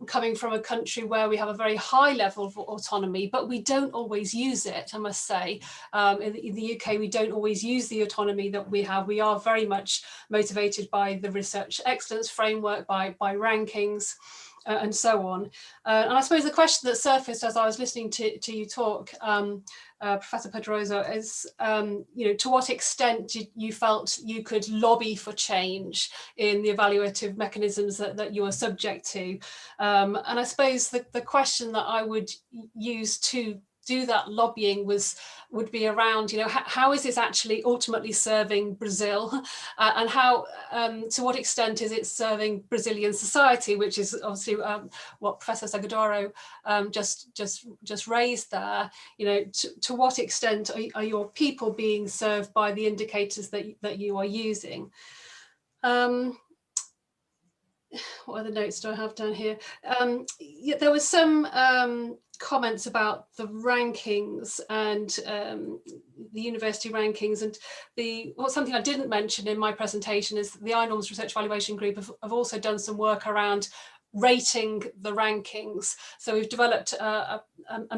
coming from a country where we have a very high level of autonomy, but we don't always use it, I must say. In the UK, we don't always use the autonomy that we have. We are very much motivated by the research excellence framework, by rankings, and so on. And I suppose the question that surfaced as I was listening to you talk, Professor Pedrosa, is to what extent you felt you could lobby for change in the evaluative mechanisms that you are subject to. And I suppose the question that I would use to do that lobbying would be around, how is this actually ultimately serving Brazil, and how, to what extent is it serving Brazilian society, which is obviously what Professor Segurado just raised there. To what extent are your people being served by the indicators that you are using? What other notes do I have down here? There was some comments about the rankings and the university rankings, and something I didn't mention in my presentation is the INORMS Research Evaluation Group have also done some work around rating the rankings. So we've developed a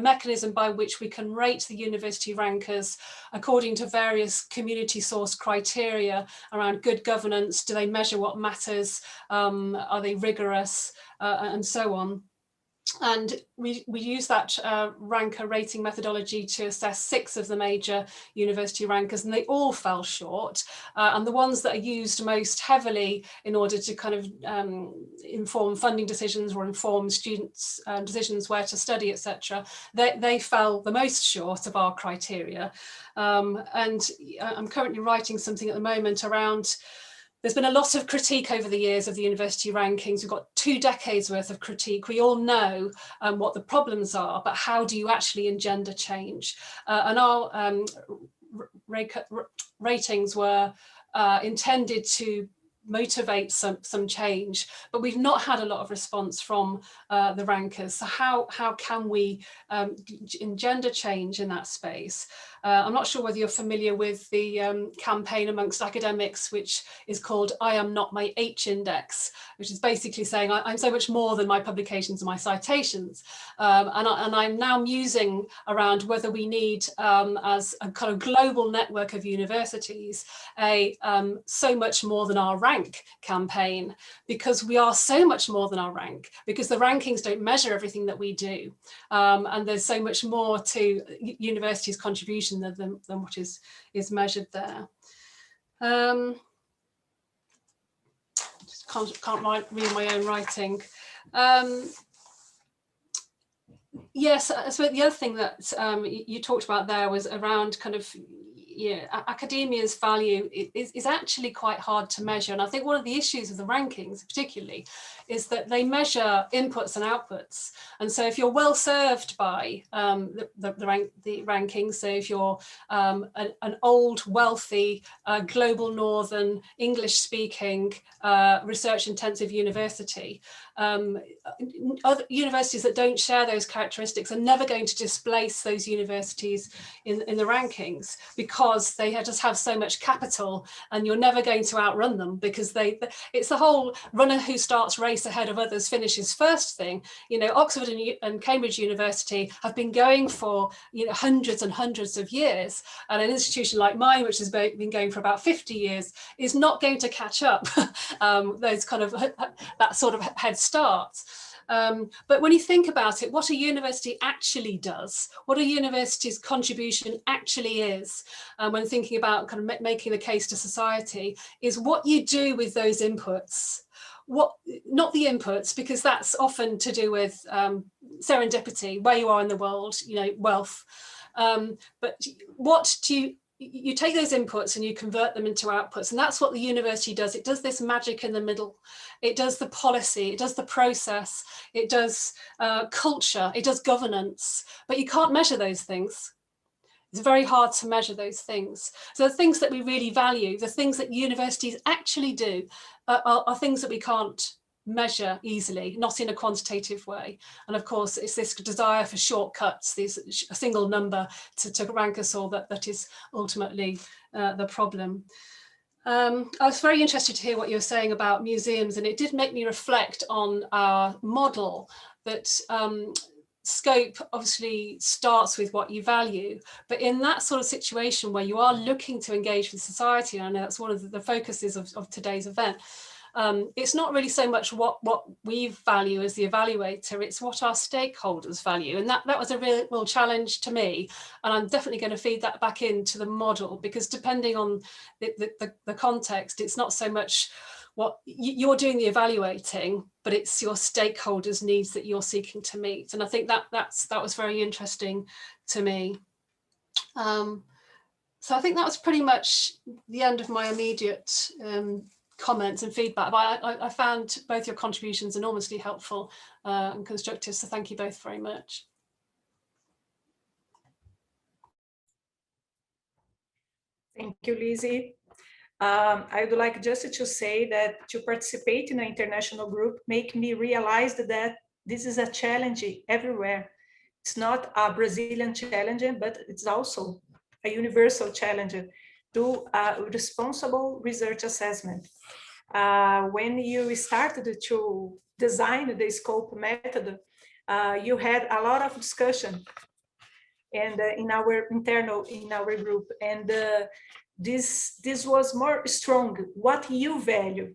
mechanism by which we can rate the university rankers according to various community source criteria around good governance. Do they measure what matters? Are they rigorous? And so on. And we use that ranker rating methodology to assess 6 of the major university rankers, and they all fell short. And the ones that are used most heavily in order to kind of inform funding decisions or inform students' decisions where to study, etc., they fell the most short of our criteria. And I'm currently writing something at the moment around. There's been a lot of critique over the years of the university rankings. We've got 2 decades worth of critique. We all know what the problems are, but how do you actually engender change? And our ratings were intended to motivate some change, but we've not had a lot of response from the rankers. So how can we engender change in that space? I'm not sure whether you're familiar with the campaign amongst academics, which is called I Am Not My H Index, which is basically saying I'm so much more than my publications and my citations. And I'm now musing around whether we need, as a kind of global network of universities, a so much more than our rank campaign, because we are so much more than our rank, because the rankings don't measure everything that we do. And there's so much more to universities' contribution than what is measured there. Just can't read my own writing. Yes, so the other thing that you talked about there was around kind of academia's value is actually quite hard to measure. And I think one of the issues of the rankings particularly is that they measure inputs and outputs. And so if you're well served by the rankings, so if you're an old, wealthy, global northern, English-speaking, research-intensive university, other universities that don't share those characteristics are never going to displace those universities in the rankings, because they just have so much capital, and you're never going to outrun them, because it's the whole runner who starts race ahead of others finishes first thing. Oxford and Cambridge University have been going for hundreds and hundreds of years, and an institution like mine, which has been going for about 50 years, is not going to catch up those kind of that sort of head start. But when you think about it, what a university actually does, what a university's contribution actually is, when thinking about kind of making the case to society, is what you do with those inputs. Not the inputs, because that's often to do with serendipity, where you are in the world, wealth. But what do you take those inputs and you convert them into outputs, and that's what the university does. It does this magic in the middle. It does the policy, it does the process, it does culture, it does governance, but you can't measure those things. It's very hard to measure those things. So the things that we really value, the things that universities actually do, are things that we can't measure easily, not in a quantitative way. And of course, it's this desire for shortcuts, a single number to rank us all, that is ultimately the problem. I was very interested to hear what you were saying about museums, and it did make me reflect on our model that scope obviously starts with what you value, but in that sort of situation where you are looking to engage with society, and I know that's one of the focuses of today's event, it's not really so much what we value as the evaluator, it's what our stakeholders value. And that was a real challenge to me. And I'm definitely going to feed that back into the model, because depending on the context, it's not so much what you're doing the evaluating, but it's your stakeholders' needs that you're seeking to meet. And I think that was very interesting to me. So I think that was pretty much the end of my immediate comments and feedback. But I found both your contributions enormously helpful and constructive, so thank you both very much. Thank you, Lizzie. I would like just to say that to participate in an international group make me realize that this is a challenge everywhere. It's not a Brazilian challenge, but it's also a universal challenge to responsible research assessment. When you started to design the scope method, you had a lot of discussion and in our group, and this was more strong. What you value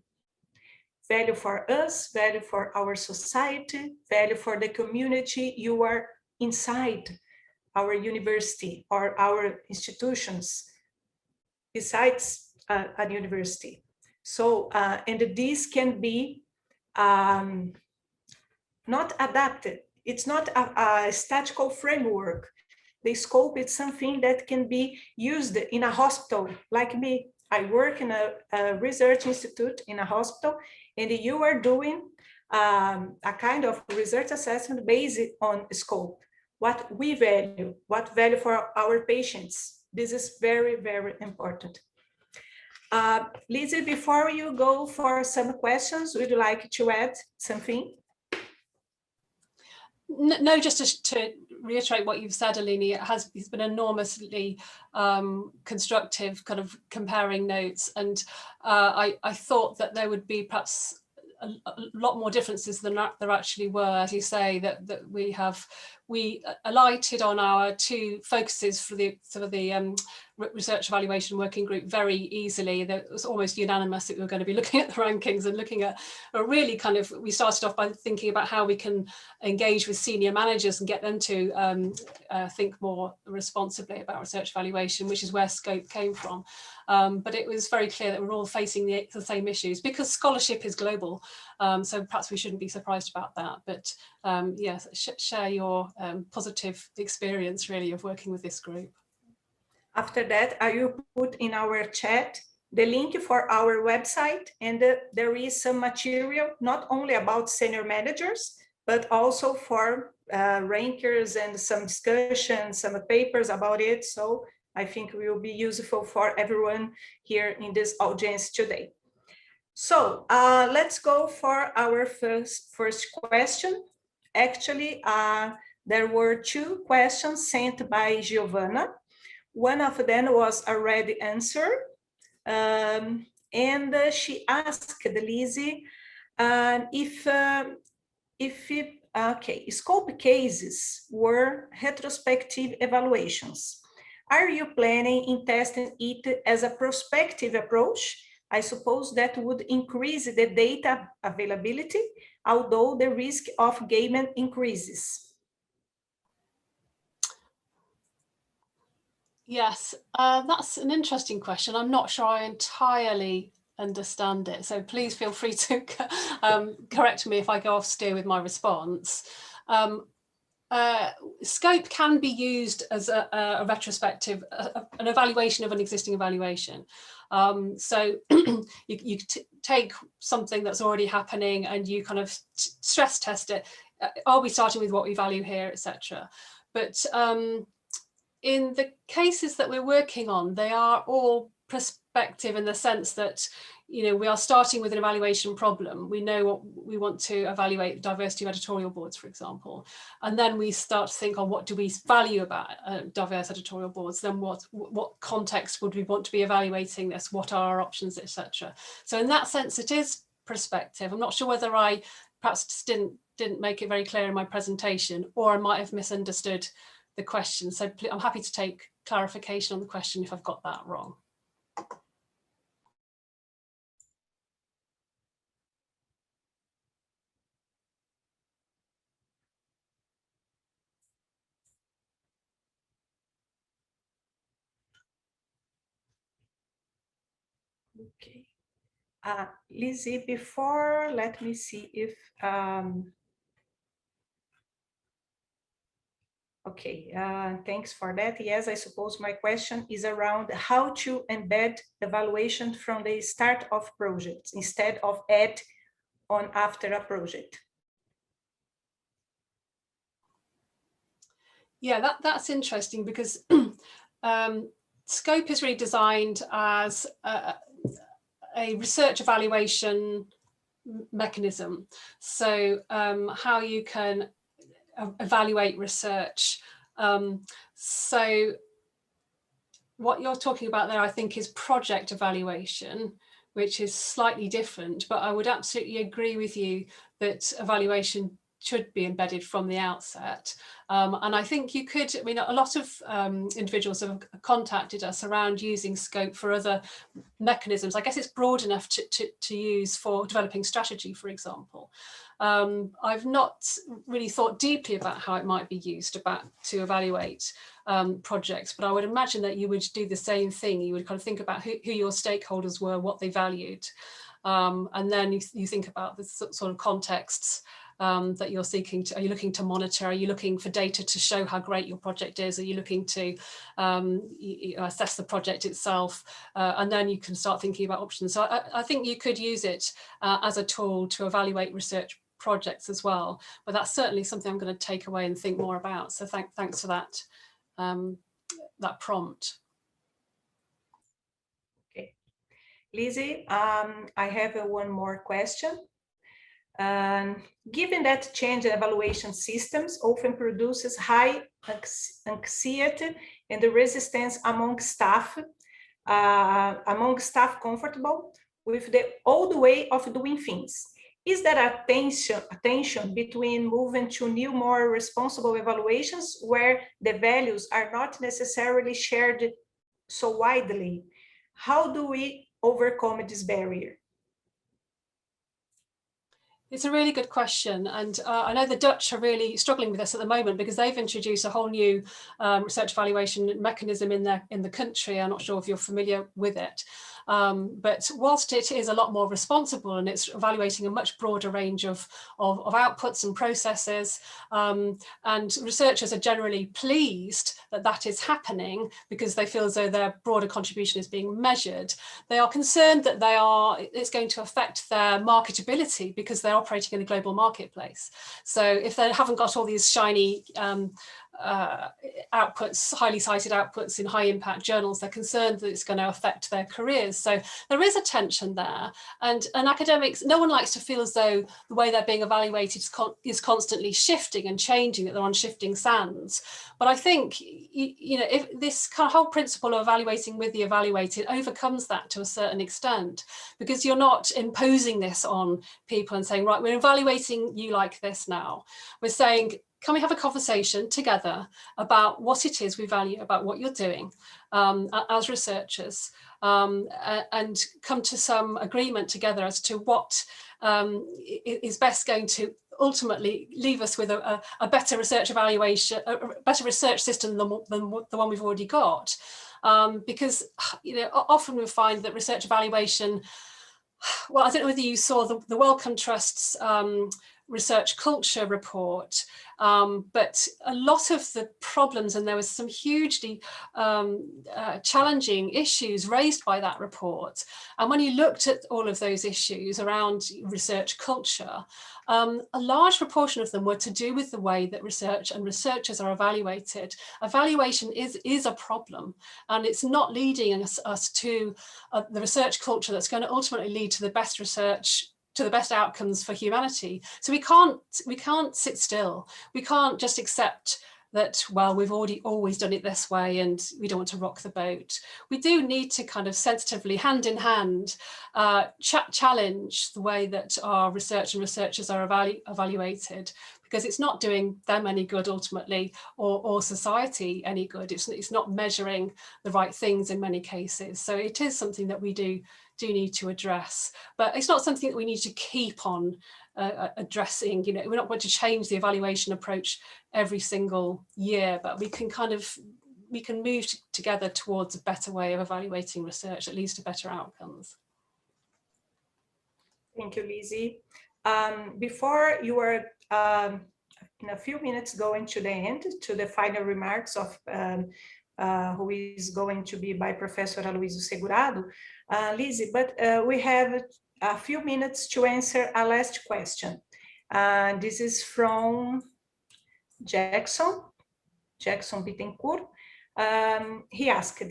for us, value for our society, value for the community you are inside our university or our institutions besides a university. So, and this can be not adapted. It's not a statical framework. The scope is something that can be used in a hospital. Like me, I work in a research institute in a hospital, and you are doing a kind of research assessment based on scope. What we value, what value for our patients. This is very, very important. Lizzie, before you go for some questions, would you like to add something? No, just to reiterate what you've said, Aline, it's been enormously constructive, kind of comparing notes, and I thought that there would be perhaps a lot more differences than there actually were. As you say, that we alighted on our two focuses for the research evaluation working group very easily. It was almost unanimous that we were going to be looking at the rankings and looking at really kind of, we started off by thinking about how we can engage with senior managers and get them to think more responsibly about research evaluation, which is where scope came from. But it was very clear that we're all facing the same issues because scholarship is global. So perhaps we shouldn't be surprised about that. But yes, share your positive experience really of working with this group. After that, I will put in our chat the link for our website, and there is some material, not only about senior managers, but also for rankers and some discussions, some papers about it. So I think it will be useful for everyone here in this audience today. So let's go for our first question. Actually, there were two questions sent by Giovanna. One of them was already answered. And she asked Lizzie if scope cases were retrospective evaluations. Are you planning in testing it as a prospective approach? I suppose that would increase the data availability, although the risk of gaming increases. Yes, that's an interesting question. I'm not sure I entirely understand it, so please feel free to correct me if I go off steer with my response. Scope can be used as a retrospective, an evaluation of an existing evaluation. So you take something that's already happening and you kind of stress test it. Are we starting with what we value here, etc. But in the cases that we're working on, they are all prospective in the sense that, you know, we are starting with an evaluation problem. We know what we want to evaluate, diversity of editorial boards, for example. And then we start to think, oh, what do we value about diverse editorial boards? Then what context would we want to be evaluating this? What are our options, etc. So in that sense, it is prospective. I'm not sure whether I perhaps just didn't make it very clear in my presentation, or I might have misunderstood the question. So I'm happy to take clarification on the question if I've got that wrong. Okay. Lizzie, before, let me see if, okay, thanks for that. Yes, I suppose my question is around how to embed evaluation from the start of projects instead of add on after a project. Yeah, that's interesting because Scope is really designed as a research evaluation mechanism. So how you can evaluate research. So what you're talking about there, I think, is project evaluation, which is slightly different, but I would absolutely agree with you that evaluation should be embedded from the outset. And I think you could, I mean, a lot of individuals have contacted us around using Scope for other mechanisms. I guess it's broad enough to use for developing strategy, for example. I've not really thought deeply about how it might be used to evaluate projects, but I would imagine that you would do the same thing. You would kind of think about who your stakeholders were, what they valued, and then you think about the sort of contexts that you're seeking to. Are you looking to monitor? Are you looking for data to show how great your project is? Are you looking to assess the project itself? And then you can start thinking about options. So I think you could use it as a tool to evaluate research projects as well, but that's certainly something I'm going to take away and think more about. So thanks for that that prompt. Okay, Lizzie, I have one more question. Given that change evaluation systems often produces high anxiety and resistance among staff comfortable with the old way of doing things, is there a tension between moving to new, more responsible evaluations where the values are not necessarily shared so widely? How do we overcome this barrier? It's a really good question, and I know the Dutch are really struggling with this at the moment because they've introduced a whole new research evaluation mechanism in the country. I'm not sure if you're familiar with it, But whilst it is a lot more responsible and it's evaluating a much broader range of outputs and processes, and researchers are generally pleased that that is happening because they feel as though their broader contribution is being measured, they are concerned that it's going to affect their marketability because they're operating in the global marketplace. So if they haven't got all these shiny outputs, highly cited outputs in high impact journals, they're concerned that it's going to affect their careers. So there is a tension there, and academics, no one likes to feel as though the way they're being evaluated is constantly shifting and changing, that they're on shifting sands. But I think, you know, if this kind of whole principle of evaluating with the evaluated overcomes that to a certain extent, because you're not imposing this on people and saying, right, we're evaluating you like this now. We're saying, can we have a conversation together about what it is we value about what you're doing as researchers, and come to some agreement together as to what is best going to ultimately leave us with a better research evaluation, a better research system than the one we've already got. Because, you know, often we find that research evaluation, well, I don't know whether you saw the Wellcome Trust's research culture report, but a lot of the problems, and there was some hugely challenging issues raised by that report. And when you looked at all of those issues around research culture, a large proportion of them were to do with the way that research and researchers are evaluated. Evaluation is a problem, and it's not leading us to the research culture that's going to ultimately lead to the best research, to the best outcomes for humanity. So we can't sit still. We can't just accept that, well, we've always done it this way and we don't want to rock the boat. We do need to kind of sensitively, hand in hand, challenge the way that our research and researchers are evaluated, because it's not doing them any good ultimately, or society any good. It's not measuring the right things in many cases. So it is something that we do need to address, but it's not something that we need to keep on addressing. You know, we're not going to change the evaluation approach every single year, but we can move together towards a better way of evaluating research, at least to better outcomes. Thank you, Lizzie. Before you are in a few minutes going to the end, to the final remarks of who is going to be by Professor Aluisio Segurado, Lizzie, but we have a few minutes to answer a last question. This is from Jackson Bittencourt. He asked,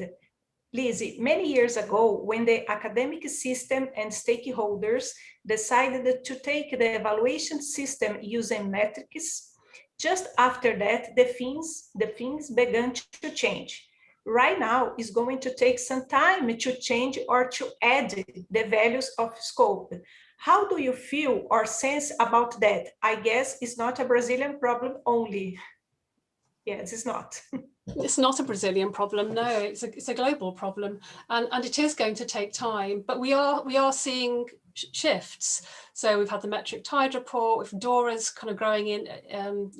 Lizzie, many years ago, when the academic system and stakeholders decided to take the evaluation system using metrics, just after that, the things began to change. Right now, it's going to take some time to change or to add the values of scope. How do you feel or sense about that? I guess it's not a Brazilian problem only. Yes, it's not. It's not a Brazilian problem, no, it's a global problem, and it is going to take time, but we are seeing shifts. So we've had the metric tide report with DORA's kind of growing in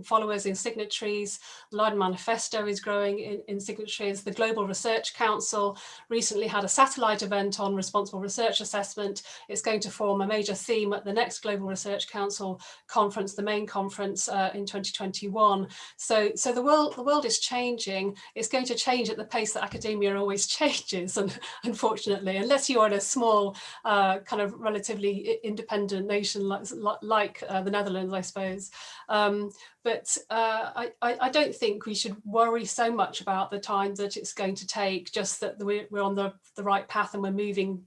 followers in signatories. The Leiden Manifesto is growing in signatories. The Global Research Council recently had a satellite event on responsible research assessment. It's going to form a major theme at the next Global Research Council conference, the main conference in 2021. So the world is changing. It's going to change at the pace that academia always changes, and unfortunately, unless you are in a small kind of relatively independent nation like the Netherlands, I suppose. But I don't think we should worry so much about the time that it's going to take, just that we're on the right path and we're moving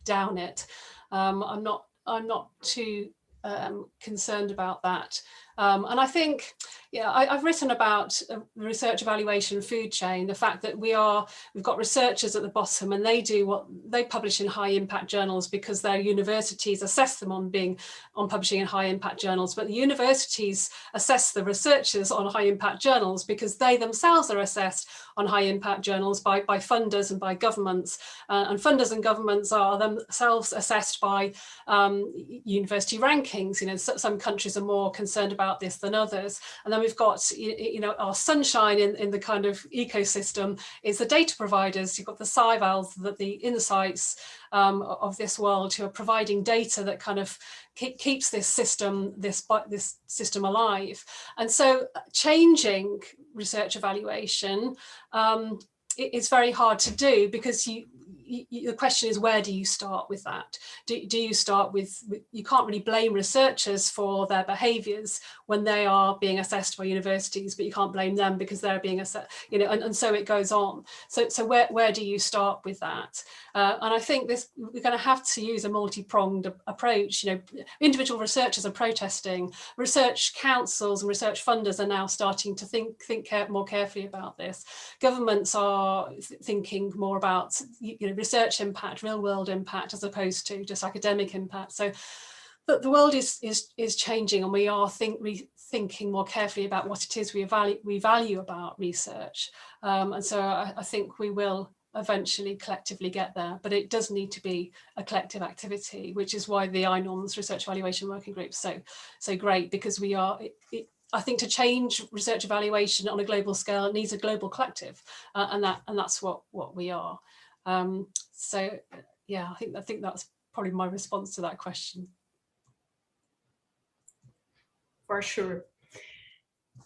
down it. I'm not too concerned about that. And I think, yeah, I've written about research evaluation food chain, the fact that we've got researchers at the bottom, and they publish in high impact journals because their universities assess them on publishing in high impact journals, but the universities assess the researchers on high impact journals because they themselves are assessed on high impact journals by funders and by governments, and funders and governments are themselves assessed by university rankings. You know, some countries are more concerned about about this than others. And then we've got, you know, our sunshine in the kind of ecosystem is the data providers. You've got the SciVals, the insights of this world, who are providing data that kind of keeps this system alive. And so changing research evaluation it's very hard to do, because the question is, where do you start with that? Do you start with, you can't really blame researchers for their behaviours when they are being assessed by universities, but you can't blame them because they're being assessed, you know, and so it goes on. So where do you start with that? And I think we're going to have to use a multi-pronged approach. You know, individual researchers are protesting, research councils and research funders are now starting to think more carefully about this. Governments are thinking more about, you know, research impact, real world impact, as opposed to just academic impact. So the world is changing, and we are thinking more carefully about what it is we value about research. And so I think we will eventually collectively get there, but it does need to be a collective activity, which is why the INOMS Research Evaluation Working Group is so great, because we are, I think to change research evaluation on a global scale, it needs a global collective, and that's what we are. So yeah, I think that's probably my response to that question. For sure.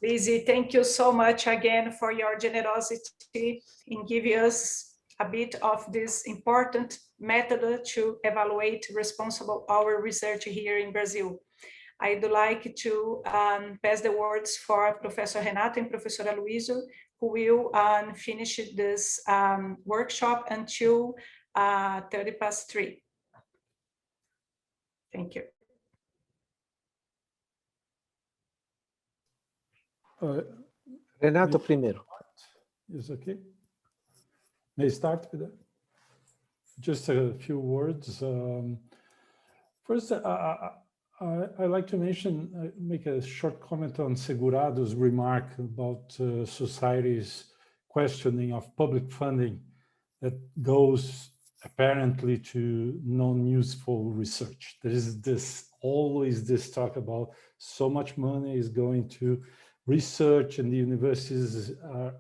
Lizzie, thank you so much again for your generosity in giving us a bit of this important method to evaluate responsible our research here in Brazil. I'd like to pass the words for Professor Renato and Professor Aluisio, who will finish this workshop until 3:30. Thank you. Renato primero. Is okay? May I start with that? Just a few words. First, I like to make a short comment on Segurado's remark about society's questioning of public funding that goes apparently to non-useful research. There is always this talk about so much money is going to research, and the universities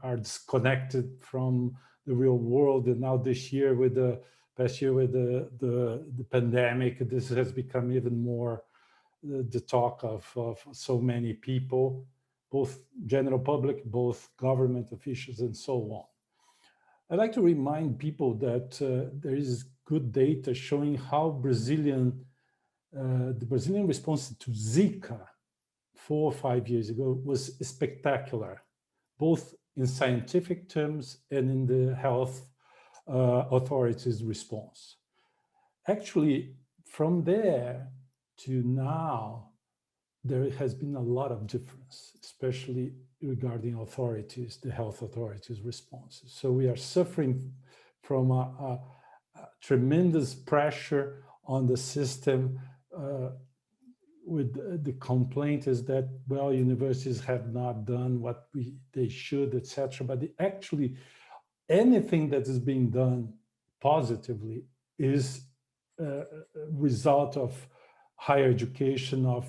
are disconnected from the real world. And now this year, with the past year with the pandemic, this has become even more the talk of so many people, both general public, both government officials, and so on. I'd like to remind people that there is good data showing how the Brazilian response to Zika 4 or 5 years ago was spectacular, both in scientific terms and in the health authorities' response. Actually, from there to now, there has been a lot of difference, especially regarding authorities, the health authorities' responses. So we are suffering from a tremendous pressure on the system. With the complaint is that, well, universities have not done what they should, etc. But actually, anything that is being done positively is a result of higher education, of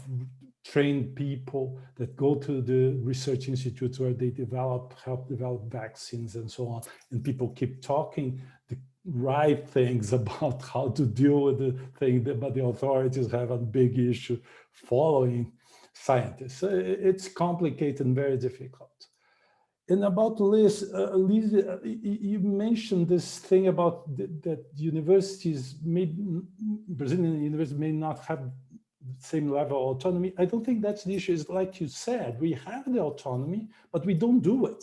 trained people that go to the research institutes where they help develop vaccines and so on. And people keep talking the right things about how to deal with the thing, but the authorities have a big issue following scientists. It's complicated and very difficult. And about Liz, you mentioned this thing about that universities, Brazilian universities may not have the same level of autonomy. I don't think that's the issue. It's like you said, we have the autonomy, but we don't do it.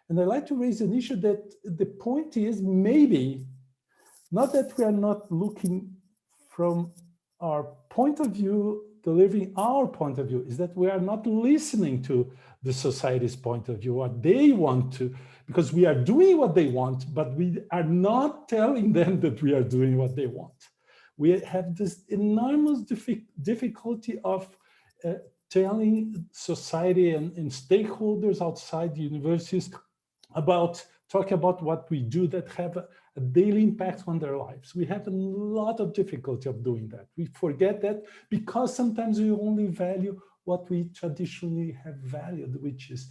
And I'd like to raise an issue that the point is maybe not that we are not looking from our point of view, delivering our point of view, is that we are not listening to the society's point of view, what they want to, because we are doing what they want, but we are not telling them that we are doing what they want. We have this enormous difficulty of telling society and stakeholders outside the universities talking about what we do that have a daily impact on their lives. We have a lot of difficulty of doing that. We forget that because sometimes we only value what we traditionally have valued, which is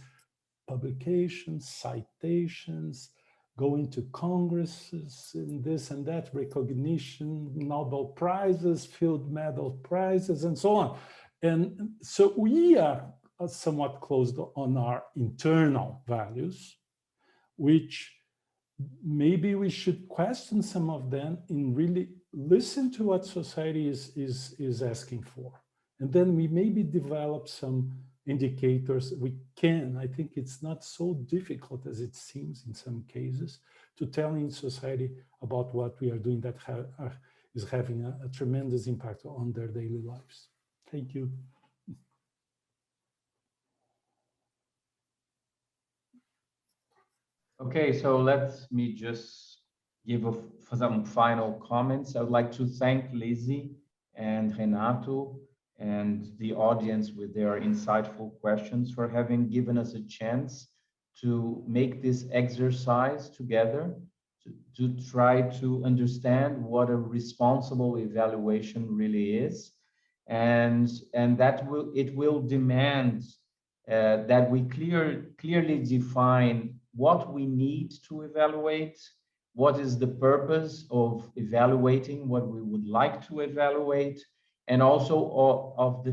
publications, citations, going to congresses and this and that, recognition, Nobel Prizes, field medal prizes, and so on. And so we are somewhat closed on our internal values, which maybe we should question some of them and really listen to what society is asking for. And then we maybe develop some indicators. We can, I think it's not so difficult as it seems in some cases, to telling society about what we are doing that is having a tremendous impact on their daily lives. Thank you. Okay, so let me just give some final comments. I would like to thank Lizzie and Renato and the audience with their insightful questions for having given us a chance to make this exercise together, to try to understand what a responsible evaluation really is. And that will demand that we clearly define what we need to evaluate, what is the purpose of evaluating what we would like to evaluate, and also of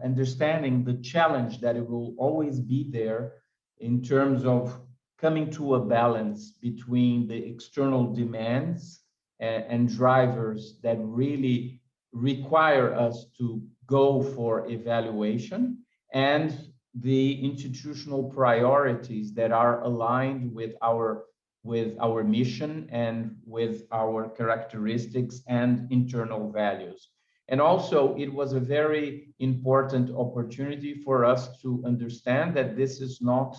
understanding the challenge that it will always be there in terms of coming to a balance between the external demands and drivers that really require us to go for evaluation, and the institutional priorities that are aligned with our mission and with our characteristics and internal values. And also, it was a very important opportunity for us to understand that this is not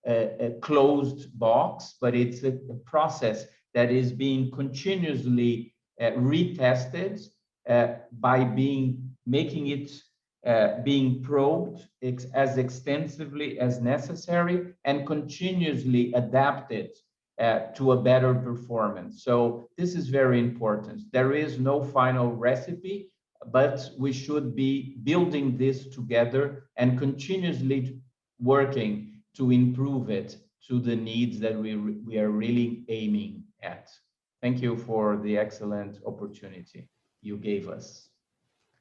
a closed box, but it's a process that is being continuously retested by making it being probed as extensively as necessary and continuously adapted to a better performance. So this is very important. There is no final recipe, but we should be building this together and continuously working to improve it to the needs that we are really aiming at. Thank you for the excellent opportunity you gave us.